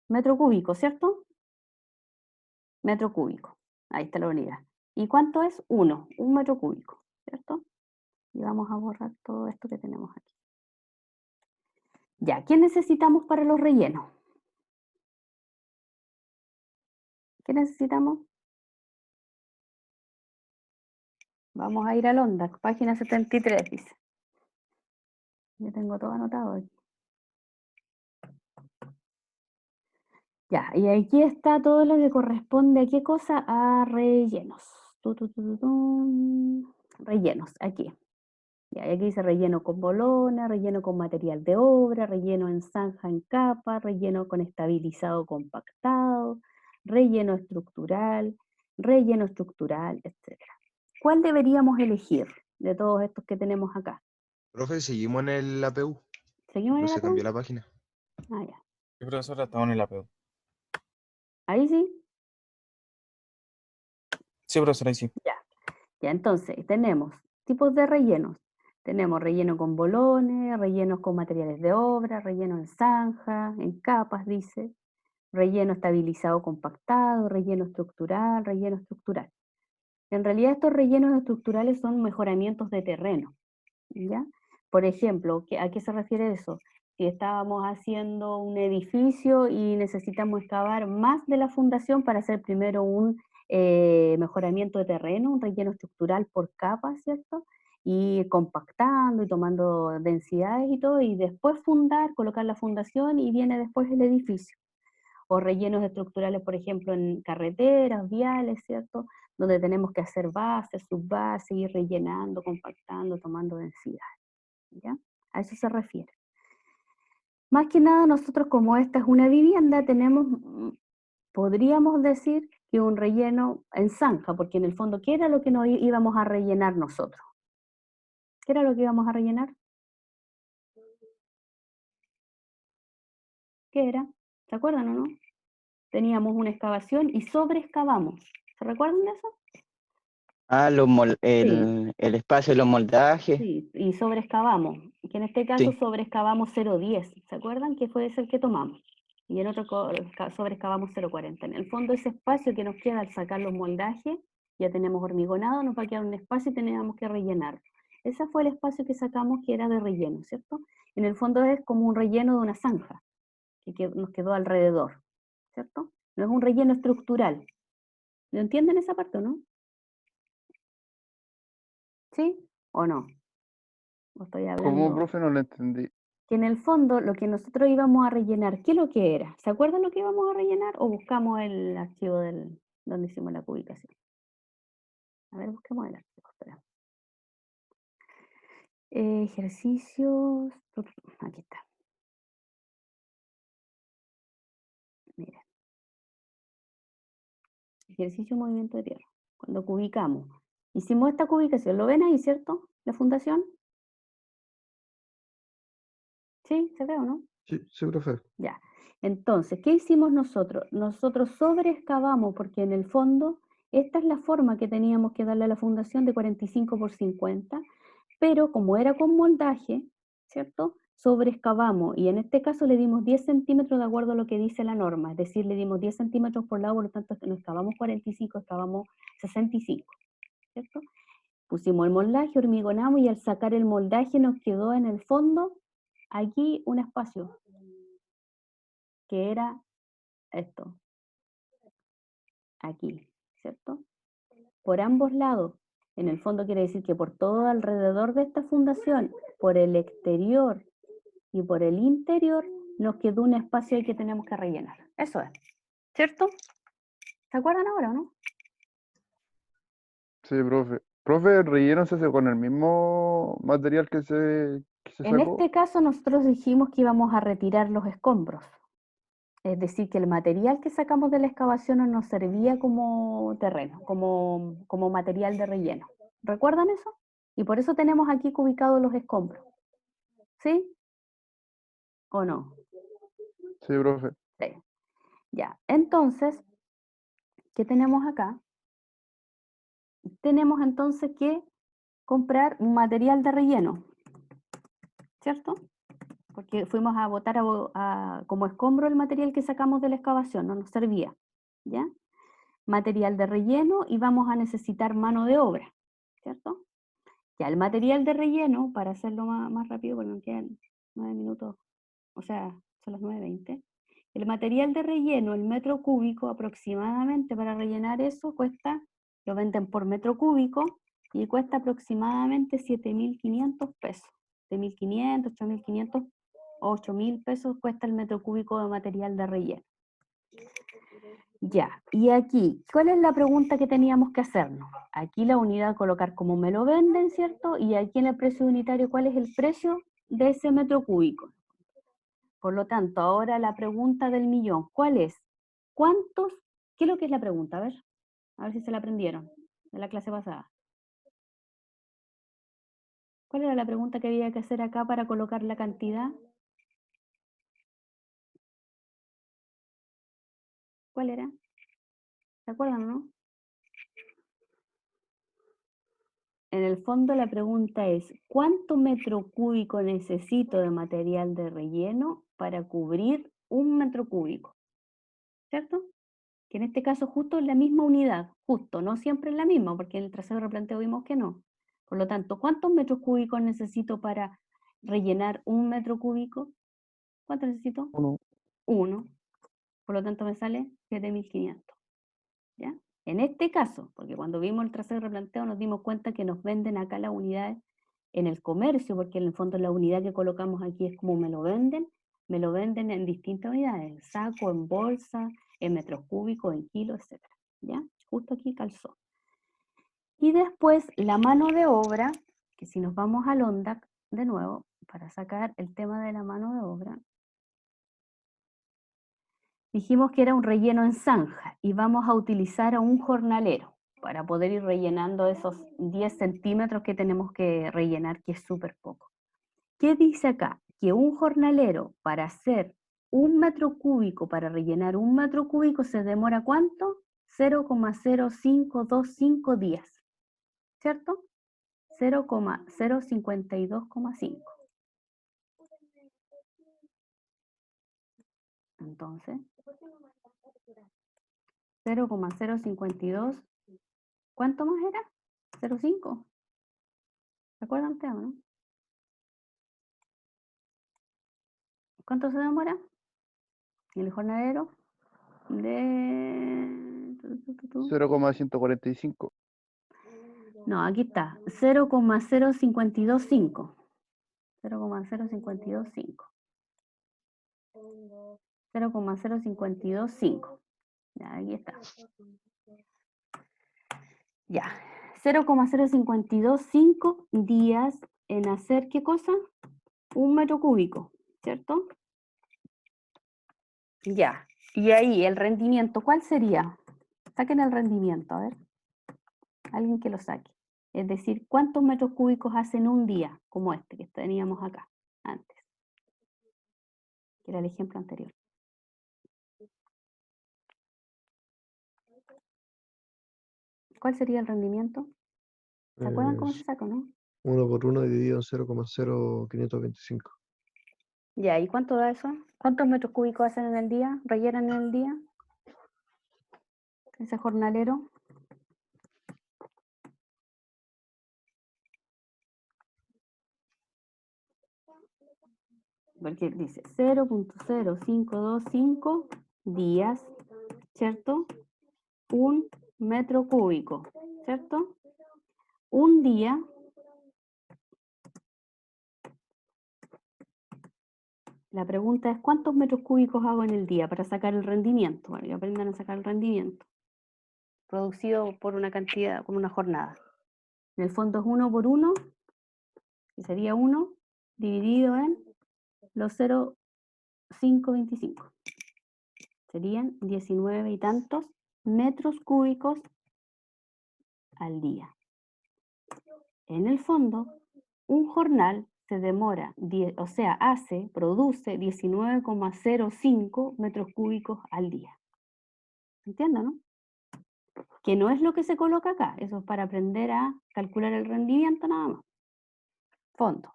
metro cúbico, ¿cierto? Metro cúbico. Ahí está la unidad. ¿Y cuánto es? 1 metro cúbico, ¿cierto? Y vamos a borrar todo esto que tenemos aquí. Ya, ¿qué necesitamos para los rellenos? ¿Qué necesitamos? Vamos a ir al ONDAC, página 73, dice. Yo tengo todo anotado aquí. Ya, y aquí está todo lo que corresponde a qué cosa, a rellenos. Rellenos, aquí. Ya, y aquí dice relleno con bolona, relleno con material de obra, relleno en zanja en capa, relleno con estabilizado compactado, relleno estructural, etc. ¿Cuál deberíamos elegir de todos estos que tenemos acá? Profe, seguimos en el APU. ¿Seguimos en No el se cambió APU? la página. Ah, ya. Sí, profesora, estamos en el APU. Ahí sí. Sí, profesora, ahí sí. Ya, entonces, tenemos tipos de rellenos. Tenemos relleno con bolones, rellenos con materiales de obra, relleno en zanja, en capas, dice, relleno estabilizado compactado, relleno estructural, relleno estructural. En realidad estos rellenos estructurales son mejoramientos de terreno, ¿ya? Por ejemplo, ¿a qué se refiere eso? Si estábamos haciendo un edificio y necesitamos excavar más de la fundación para hacer primero un mejoramiento de terreno, un relleno estructural por capas, ¿cierto? Y compactando y tomando densidades y todo, y después fundar, colocar la fundación y viene después el edificio. O rellenos estructurales, por ejemplo, en carreteras, viales, ¿cierto? Donde tenemos que hacer bases, subbases, ir rellenando, compactando, tomando densidad. ¿Ya? A eso se refiere. Más que nada, nosotros como esta es una vivienda, tenemos, podríamos decir que un relleno en zanja, porque en el fondo, ¿qué era lo que nos íbamos a rellenar nosotros? ¿Qué era lo que íbamos a rellenar? ¿Qué era? ¿Se acuerdan o no? Teníamos una excavación y sobreexcavamos. ¿Se recuerdan de eso? Ah, Sí. el espacio de los moldajes. Sí, y sobreexcavamos, que en este caso Sí. sobreexcavamos 0,10, ¿se acuerdan? Que fue ese el que tomamos. Y en otro sobreexcavamos 0,40. En el fondo ese espacio que nos queda al sacar los moldajes, ya tenemos hormigonado, nos va a quedar un espacio y teníamos que rellenar. Ese fue el espacio que sacamos que era de relleno, ¿cierto? En el fondo es como un relleno de una zanja, que nos quedó alrededor, ¿cierto? No es un relleno estructural. ¿Lo entienden esa parte o no? ¿Sí o no? ¿O estoy ¿Cómo, hablando? profe? No lo entendí. Que en el fondo lo que nosotros íbamos a rellenar, ¿qué es lo que era? ¿Se acuerdan lo que íbamos a rellenar? ¿O buscamos el archivo donde hicimos la publicación? A ver, busquemos el archivo, espera. Ejercicios, aquí está. Miren. Ejercicio movimiento de tierra. Cuando cubicamos. Hicimos esta cubicación, ¿lo ven ahí, cierto? La fundación. ¿Sí? ¿Se ve o no? Sí, sí, profe. Ya. Entonces, ¿qué hicimos nosotros? Nosotros sobreexcavamos porque en el fondo esta es la forma que teníamos que darle a la fundación de 45 por 50, pero como era con moldaje, ¿cierto? Sobreexcavamos y en este caso le dimos 10 centímetros de acuerdo a lo que dice la norma, es decir, le dimos 10 centímetros por lado, por lo tanto no excavamos 45, excavamos 65, ¿cierto? Pusimos el moldaje, hormigonamos y al sacar el moldaje nos quedó en el fondo aquí un espacio que era esto, aquí, ¿cierto? Por ambos lados. En el fondo quiere decir que por todo alrededor de esta fundación, por el exterior y por el interior, nos quedó un espacio ahí que tenemos que rellenar. Eso es, ¿cierto? ¿Se acuerdan ahora o no? Sí, profe. Profe, ¿el relleno se hace con el mismo material que se En sacó? este caso nosotros dijimos que íbamos a retirar los escombros. Es decir, que el material que sacamos de la excavación no nos servía como terreno, como material de relleno. ¿Recuerdan eso? Y por eso tenemos aquí ubicados los escombros. ¿Sí? ¿O no? Sí, profe. Sí. Ya, entonces, ¿qué tenemos acá? Tenemos entonces que comprar un material de relleno, ¿cierto? Porque fuimos a botar como escombro el material que sacamos de la excavación, no nos servía, ¿ya? Material de relleno y vamos a necesitar mano de obra, ¿cierto? Ya, el material de relleno, para hacerlo más rápido, porque nos quedan 9 minutos, o sea, son las 9:20. El material de relleno, el metro cúbico aproximadamente para rellenar eso cuesta, lo venden por metro cúbico y cuesta aproximadamente 7.500 pesos. 7.500, 8.500, 8.000 pesos cuesta el metro cúbico de material de relleno. Ya, y aquí, ¿cuál es la pregunta que teníamos que hacernos? Aquí la unidad colocar como me lo venden, ¿cierto? Y aquí en el precio unitario, ¿cuál es el precio de ese metro cúbico? Por lo tanto, ahora la pregunta del millón, ¿cuál es? ¿Cuántos? ¿Qué es lo que es la pregunta? A ver si se la aprendieron de la clase pasada. ¿Cuál era la pregunta que había que hacer acá para colocar la cantidad? ¿Cuál era? ¿Se acuerdan o no? En el fondo la pregunta es, ¿cuánto metro cúbico necesito de material de relleno para cubrir un metro cúbico? ¿Cierto? Que en este caso justo es la misma unidad, justo, no siempre es la misma, porque en el tercer replanteo vimos que no. Por lo tanto, ¿cuántos metros cúbicos necesito para rellenar un metro cúbico? ¿Cuánto necesito? 1. 1. Por lo tanto me sale 7.500. ¿Ya? En este caso, porque cuando vimos el tercer replanteo nos dimos cuenta que nos venden acá las unidades en el comercio, porque en el fondo la unidad que colocamos aquí es como me lo venden en distintas unidades, en saco, en bolsa, en metros cúbicos, en kilos, etc. ¿Ya? Justo aquí calzó. Y después la mano de obra, que si nos vamos al ONDAC, de nuevo, para sacar el tema de la mano de obra, dijimos que era un relleno en zanja y vamos a utilizar a un jornalero para poder ir rellenando esos 10 centímetros que tenemos que rellenar, que es súper poco. ¿Qué dice acá? Que un jornalero para hacer un metro cúbico, para rellenar un metro cúbico, se demora ¿cuánto? 0,0525 días, ¿cierto? 0,052,5. Entonces, 0,052, ¿cuánto más era? 0,5. ¿Se acuerdan ustedes o no? ¿Cuánto se demora? El jornalero de... 0,145. No, aquí está. 0,0525. 0,0525. 0,0525. Ya, aquí está. Ya. 0,0525 días en hacer, ¿qué cosa? Un metro cúbico, ¿cierto? Ya. Y ahí el rendimiento, ¿cuál sería? Saquen el rendimiento, a ver. Alguien que lo saque. Es decir, ¿cuántos metros cúbicos hacen un día? Como este que teníamos acá, antes. Que era el ejemplo anterior. ¿Cuál sería el rendimiento? ¿Se acuerdan cómo se saca, no? 1 por 1 dividido en 0,0525. Ya, ¿y cuánto da eso? ¿Cuántos metros cúbicos hacen en el día? ¿Rellenan en el día? Ese jornalero. Porque dice 0,0525 días, ¿cierto? Un metro cúbico, ¿cierto? Un día la pregunta es ¿cuántos metros cúbicos hago en el día para sacar el rendimiento? Bueno, que aprendan a sacar el rendimiento producido por una cantidad, con una jornada. En el fondo es 1 por 1, que sería 1 dividido en los 0,525. Serían 19 y tantos metros cúbicos al día. En el fondo, un jornal se demora, produce 19,05 metros cúbicos al día. ¿Entienden, no? Que no es lo que se coloca acá, eso es para aprender a calcular el rendimiento nada más. Fondo.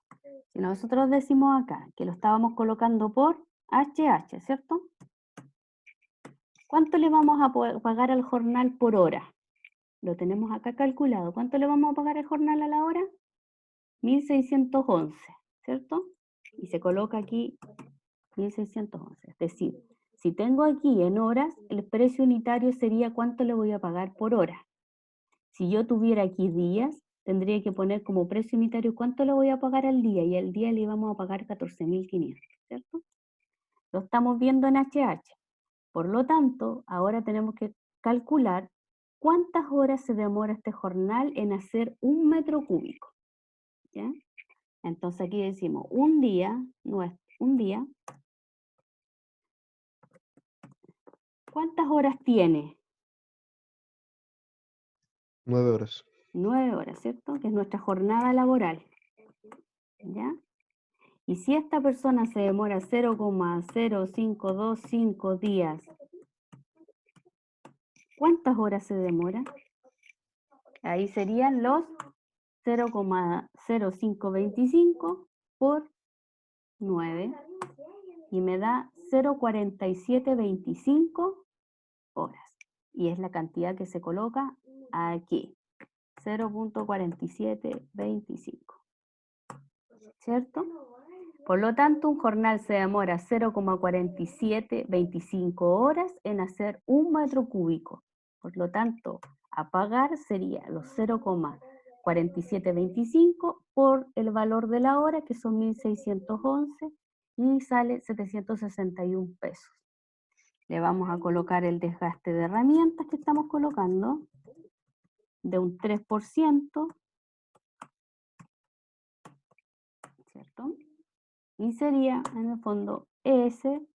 Si nosotros decimos acá que lo estábamos colocando por HH, ¿cierto? ¿Cuánto le vamos a pagar al jornal por hora? Lo tenemos acá calculado. ¿Cuánto le vamos a pagar al jornal a la hora? 1611, ¿cierto? Y se coloca aquí 1611. Es decir, si tengo aquí en horas, el precio unitario sería cuánto le voy a pagar por hora. Si yo tuviera aquí días, tendría que poner como precio unitario cuánto le voy a pagar al día, y al día le íbamos a pagar 14.500, ¿cierto? Lo estamos viendo en HH. Por lo tanto, ahora tenemos que calcular cuántas horas se demora este jornal en hacer 1 metro cúbico. ¿Ya? Entonces aquí decimos un día, ¿cuántas horas tiene? 9 horas. 9 horas, ¿cierto? Que es nuestra jornada laboral. ¿Ya? Y si esta persona se demora 0,0525 días, ¿cuántas horas se demora? Ahí serían los 0,0525 por 9 y me da 0,4725 horas. Y es la cantidad que se coloca aquí, 0,4725. ¿Cierto? Por lo tanto, un jornal se demora 0,4725 horas en hacer 1 metro cúbico. Por lo tanto, a pagar sería los 0,4725 por el valor de la hora, que son 1611, y sale 761 pesos. Le vamos a colocar el desgaste de herramientas que estamos colocando de un 3%, ¿cierto? Y sería, en el fondo, S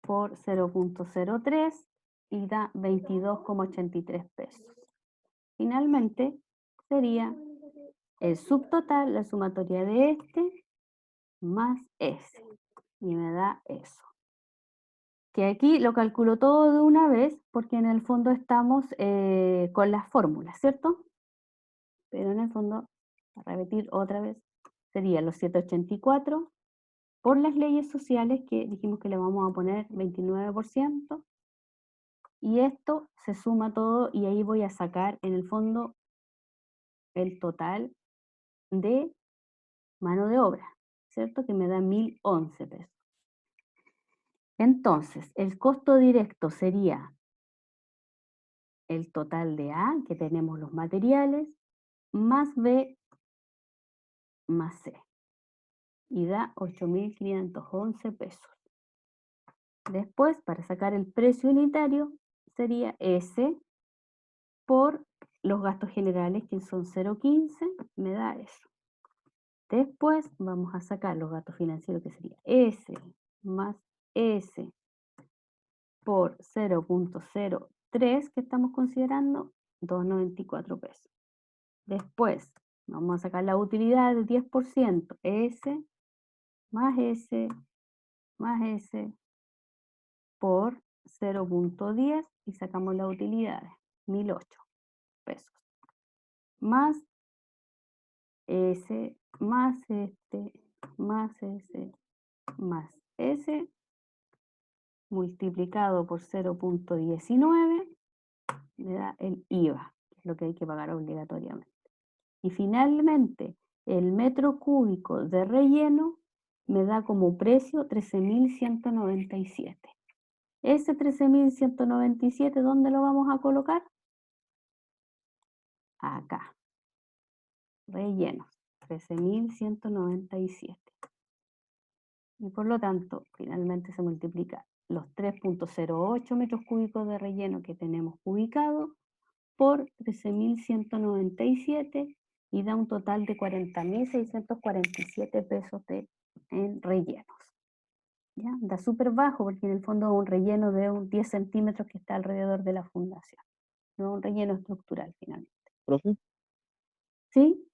por 0,03 y da 22,83 pesos. Finalmente, sería el subtotal, la sumatoria de este, más S. Y me da eso. Que aquí lo calculo todo de una vez, porque en el fondo estamos con las fórmulas, ¿cierto? Pero en el fondo, a repetir otra vez, sería los 784 por las leyes sociales, que dijimos que le vamos a poner 29%, y esto se suma todo y ahí voy a sacar en el fondo el total de mano de obra, ¿cierto? Que me da 1.011 pesos. Entonces, el costo directo sería el total de A, que tenemos los materiales, más B, más C, y da 8.511 pesos. Después, para sacar el precio unitario, sería S por los gastos generales, que son 0,15, me da eso. Después vamos a sacar los gastos financieros, que sería S más S por 0,03, que estamos considerando, 2,94 pesos. Después vamos a sacar la utilidad del 10%, S más S más S por 0,10, y sacamos la utilidad, 1.008 pesos. Más S más más S más S multiplicado por 0,19 me da el IVA, que es lo que hay que pagar obligatoriamente. Y finalmente, el metro cúbico de relleno me da como precio 13.197. Ese 13.197, ¿dónde lo vamos a colocar? Acá. Rellenos, 13.197. Y por lo tanto, finalmente se multiplica los 3,08 metros cúbicos de relleno que tenemos ubicado por 13.197 y da un total de 40.647 pesos en rellenos. ¿Ya? Da súper bajo, porque en el fondo es un relleno de 10 centímetros que está alrededor de la fundación. No un relleno estructural finalmente. Profe, ¿Sí?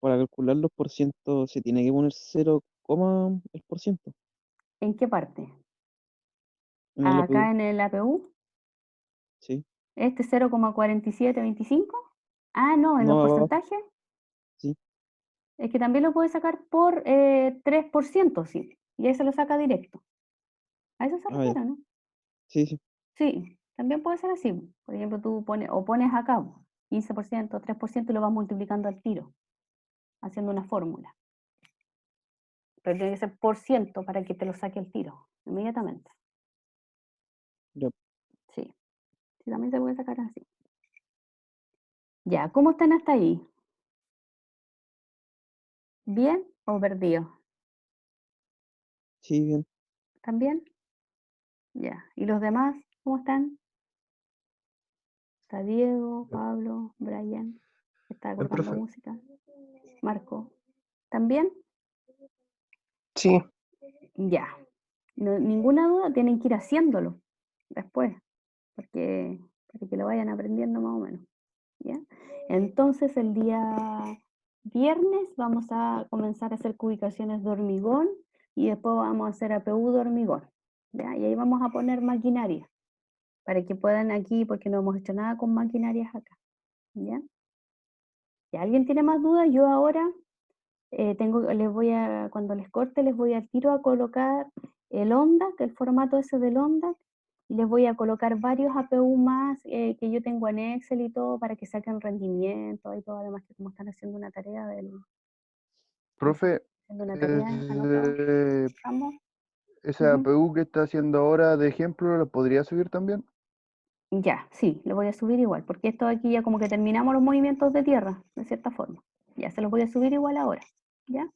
para calcular los porcientos se tiene que poner 0, el por ciento ¿En qué parte? en el Acá APU. en el APU. Sí. Este 0,4725. Ah, no, en No, los va abajo. porcentajes. Sí. Es que también lo puedes sacar por 3%, sí. Y ahí se lo saca directo. A eso se Ah, ya. refiere, ¿no? Sí, sí. Sí, también puede ser así. Por ejemplo, tú pones acá 15%, 3% y lo vas multiplicando al tiro, haciendo una fórmula. Pero tiene que ser por ciento para que te lo saque el tiro, inmediatamente. Ya. Sí, sí, también se puede sacar así. Ya, ¿cómo están hasta ahí? ¿Bien o perdidos? Sí, bien. ¿También? Ya. ¿Y los demás cómo están? Está Diego, Pablo, Brian, que está El colocando profe, música. Marco, ¿también? Sí, Ya. Ninguna duda, tienen que ir haciéndolo después, porque para que lo vayan aprendiendo más o menos. ¿Ya? Entonces el día viernes vamos a comenzar a hacer cubicaciones de hormigón y después vamos a hacer APU de hormigón. ¿Ya? Y ahí vamos a poner maquinaria para que puedan aquí, porque no hemos hecho nada con maquinarias acá. ¿Ya? Si alguien tiene más dudas, yo ahora cuando les corte, les voy al tiro a colocar el ONDAC, el formato ese del ONDAC, y les voy a colocar varios APU más que yo tengo en Excel y todo para que saquen rendimiento y todo, además que como están haciendo una tarea Profe, haciendo una tarea en otro ramo. esa APU que está haciendo ahora de ejemplo, ¿lo podría subir también? Ya, sí, lo voy a subir igual, porque esto aquí ya como que terminamos los movimientos de tierra, de cierta forma. Ya se los voy a subir igual ahora, ¿ya?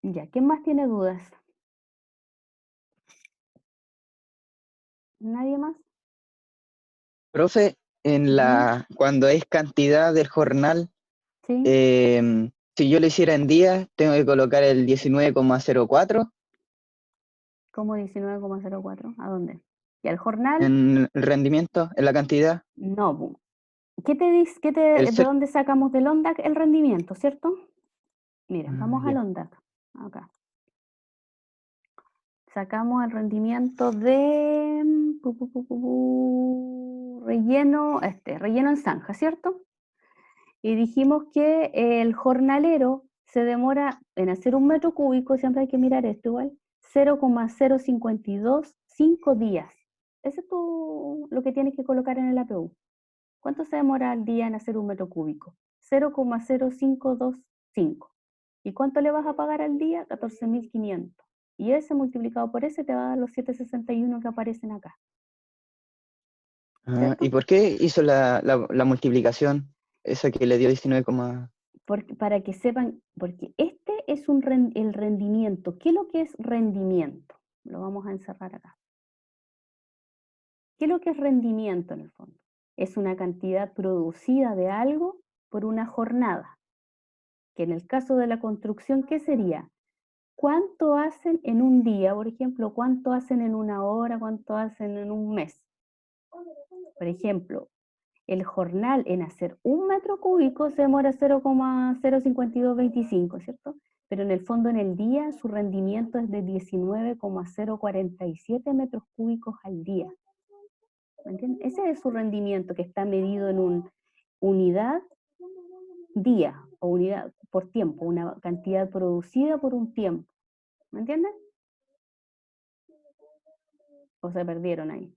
Ya, ¿quién más tiene dudas? ¿Nadie más? Profe, cuando es cantidad del jornal, Sí, si yo lo hiciera en días, tengo que colocar el 19,04 como 19,04. ¿A dónde? ¿Y al jornal? en el rendimiento, en la cantidad. No. ¿Qué te dice, El de ser, dónde sacamos del ONDAC el rendimiento, cierto? Mira, vamos al ya. ONDAC. Acá. Sacamos el rendimiento de relleno en zanja, ¿cierto? Y dijimos que el jornalero se demora en hacer un metro cúbico, siempre hay que mirar esto igual, 0,0525 días. Eso es lo que tienes que colocar en el APU. ¿Cuánto se demora al día en hacer un metro cúbico? 0,0525. ¿Y cuánto le vas a pagar al día? 14.500. Y ese multiplicado por ese te va a dar los 761 que aparecen acá. ¿Cierto? ¿Y por qué hizo la multiplicación? Esa que le dio 19, Para que sepan, porque este es el rendimiento. ¿Qué es lo que es rendimiento? Lo vamos a encerrar acá. ¿Qué es lo que es rendimiento en el fondo? Es una cantidad producida de algo por una jornada. Que en el caso de la construcción, ¿qué sería? ¿Cuánto hacen en un día, por ejemplo? ¿Cuánto hacen en una hora? ¿Cuánto hacen en un mes? Por ejemplo, el jornal en hacer un metro cúbico se demora 0,05225, ¿cierto? Pero en el fondo en el día su rendimiento es de 19,047 metros cúbicos al día. ¿Me entiendes? Ese es su rendimiento que está medido en una unidad día o unidad por tiempo, una cantidad producida por un tiempo. ¿Me entiendes? ¿O se perdieron ahí?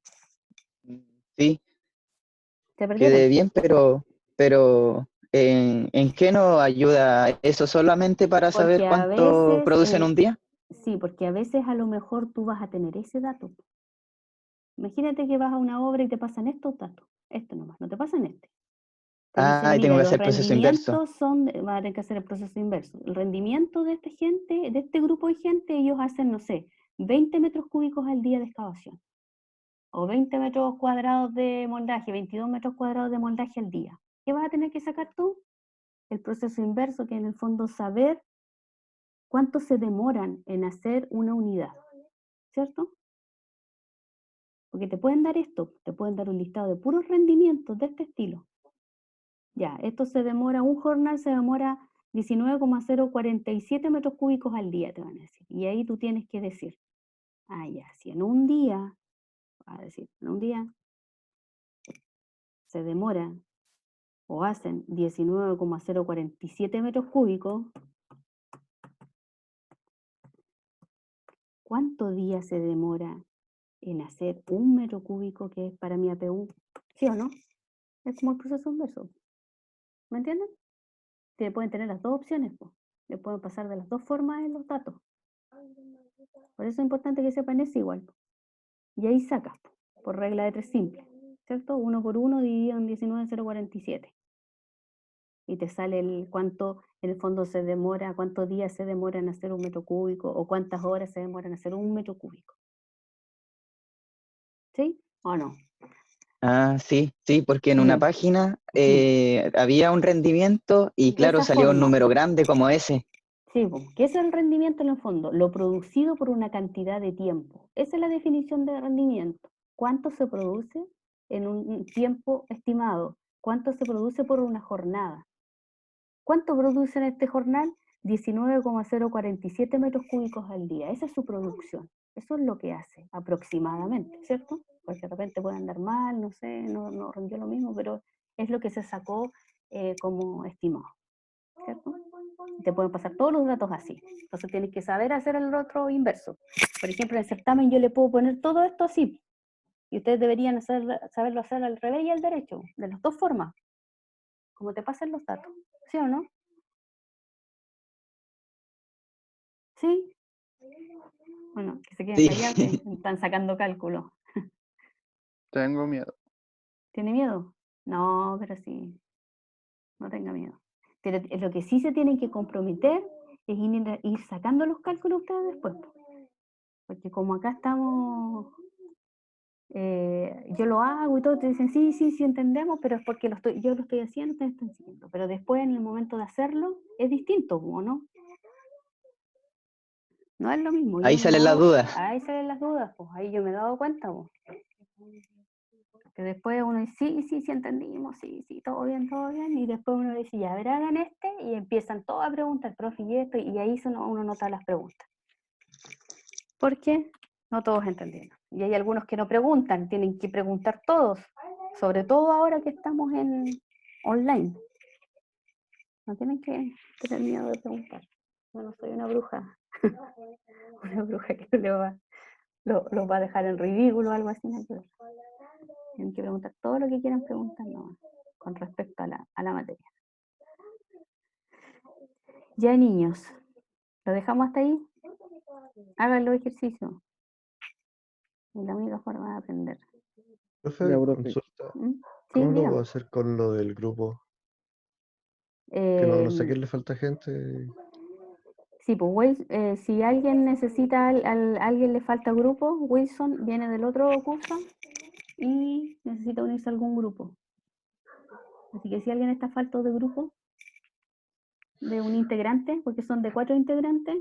Sí, ¿Se quedé perdieron? bien, pero ¿en qué nos ayuda eso? ¿Solamente para saber Porque a cuánto veces, produce en un día? sí, porque a veces a lo mejor tú vas a tener ese dato. Imagínate que vas a una obra y te pasan estos datos. Esto nomás, no te pasan este. Te dicen, Ah, y tengo mira, que los hacer proceso inverso. rendimientos son, vas a tener que hacer el proceso inverso. El rendimiento de esta gente, de este grupo de gente, ellos hacen, no sé, 20 metros cúbicos al día de excavación. O 20 metros cuadrados de moldaje, 22 metros cuadrados de moldaje al día. ¿Qué vas a tener que sacar tú? El proceso inverso, que en el fondo saber cuánto se demoran en hacer una unidad, ¿cierto? Porque te pueden dar esto, te pueden dar un listado de puros rendimientos de este estilo. Ya, esto se demora, un jornal se demora 19,047 metros cúbicos al día, te van a decir. Y ahí tú tienes que decir, ah, ya, si en un día a decir, en un día se demora o hacen 19,047 metros cúbicos, ¿cuántos días se demora en hacer 1 metro cúbico, que es para mi APU? ¿Sí o no? Es como el proceso inverso. ¿Me entienden? Que pueden tener las dos opciones, pues. Le pueden pasar de las dos formas en los datos. Por eso es importante que sepan eso igual. Y ahí sacas, por regla de 3 simple, ¿cierto? 1 por 1 dividido en 19,047. Y te sale el cuánto en el fondo se demora, cuántos días se demora en hacer 1 metro cúbico, o cuántas horas se demora en hacer 1 metro cúbico. ¿Sí o no? Ah, sí, sí, porque en una página había un rendimiento y De claro, esa salió un forma. número grande como ese. Sí, ¿qué es el rendimiento en el fondo? Lo producido por una cantidad de tiempo. Esa es la definición de rendimiento. ¿Cuánto se produce en un tiempo estimado? ¿Cuánto se produce por una jornada? ¿Cuánto produce en este jornal? 19,047 metros cúbicos al día. Esa es su producción. Eso es lo que hace aproximadamente, ¿cierto? Porque de repente puede andar mal, no sé, no rindió lo mismo, pero es lo que se sacó como estimado, ¿cierto? Te pueden pasar todos los datos así. Entonces tienes que saber hacer el otro inverso. Por ejemplo, en el certamen yo le puedo poner todo esto así. Y ustedes deberían saberlo hacer al revés y al derecho, de las dos formas, como te pasan los datos. ¿Sí o no? ¿Sí? Bueno, que se queden Sí. callados, que están sacando cálculos. Tengo miedo. ¿Tiene miedo? No, pero sí, no tenga miedo. Pero lo que sí se tienen que comprometer es ir sacando los cálculos ustedes después. Porque como acá estamos, yo lo hago y todos te dicen, sí, sí, sí entendemos, pero es porque yo lo estoy haciendo, ustedes están siguiendo. Pero después en el momento de hacerlo es distinto, ¿o no? No es lo mismo. Ahí salen las dudas. Ahí salen las dudas, pues ahí yo me he dado cuenta, pues. Que después uno dice, sí, sí, sí entendimos, sí, sí, todo bien, y después uno dice, ya, a ver, hagan y empiezan todos a preguntar, profe, y esto, y ahí uno nota las preguntas. ¿Por qué? No todos entendieron. Y hay algunos que no preguntan, tienen que preguntar todos, sobre todo ahora que estamos en online. No tienen que tener miedo de preguntar. Yo no soy una bruja, una bruja que los va a dejar en ridículo o algo así. No, tienen que preguntar todo lo que quieran preguntar, no, con respecto a la materia. Ya, niños, ¿lo dejamos hasta ahí? Hagan los ejercicios. Es la única forma de aprender. Profe, Ya, profe. consulta. ¿Mm? Sí, ¿Cómo lo dígame. puedo hacer con lo del grupo? Que no sé a quién le falta gente. Sí, pues si alguien necesita, alguien le falta grupo, Wilson viene del otro curso y necesita unirse a algún grupo. Así que si alguien está falto de grupo, de un integrante, porque son de 4 integrantes,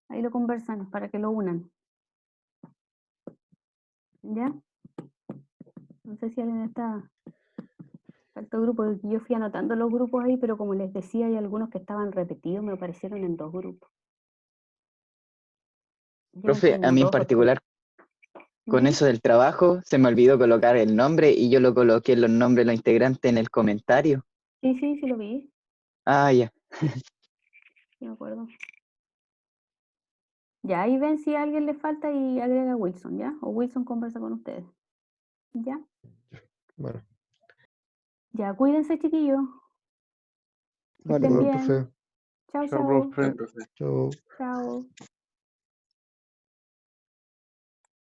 ahí lo conversan para que lo unan. ¿Ya? No sé si alguien está falto de grupo, porque yo fui anotando los grupos ahí, pero como les decía, hay algunos que estaban repetidos, me aparecieron en 2 grupos. Eran Profe, a como mí en 2 o 3. particular, con ¿Ya? eso del trabajo, se me olvidó colocar el nombre y yo lo coloqué los nombres de los integrantes en el comentario. Sí, sí, sí lo vi, Ah, ya. sí me acuerdo. Ya, ahí ven si a alguien le falta y agrega a Wilson, ¿ya? O Wilson conversa con ustedes. ¿Ya? Bueno, Ya, cuídense, chiquillos. Que Vale, estén bueno, bien. profe. Chao, Chao, chao. profe. Chao. Chao.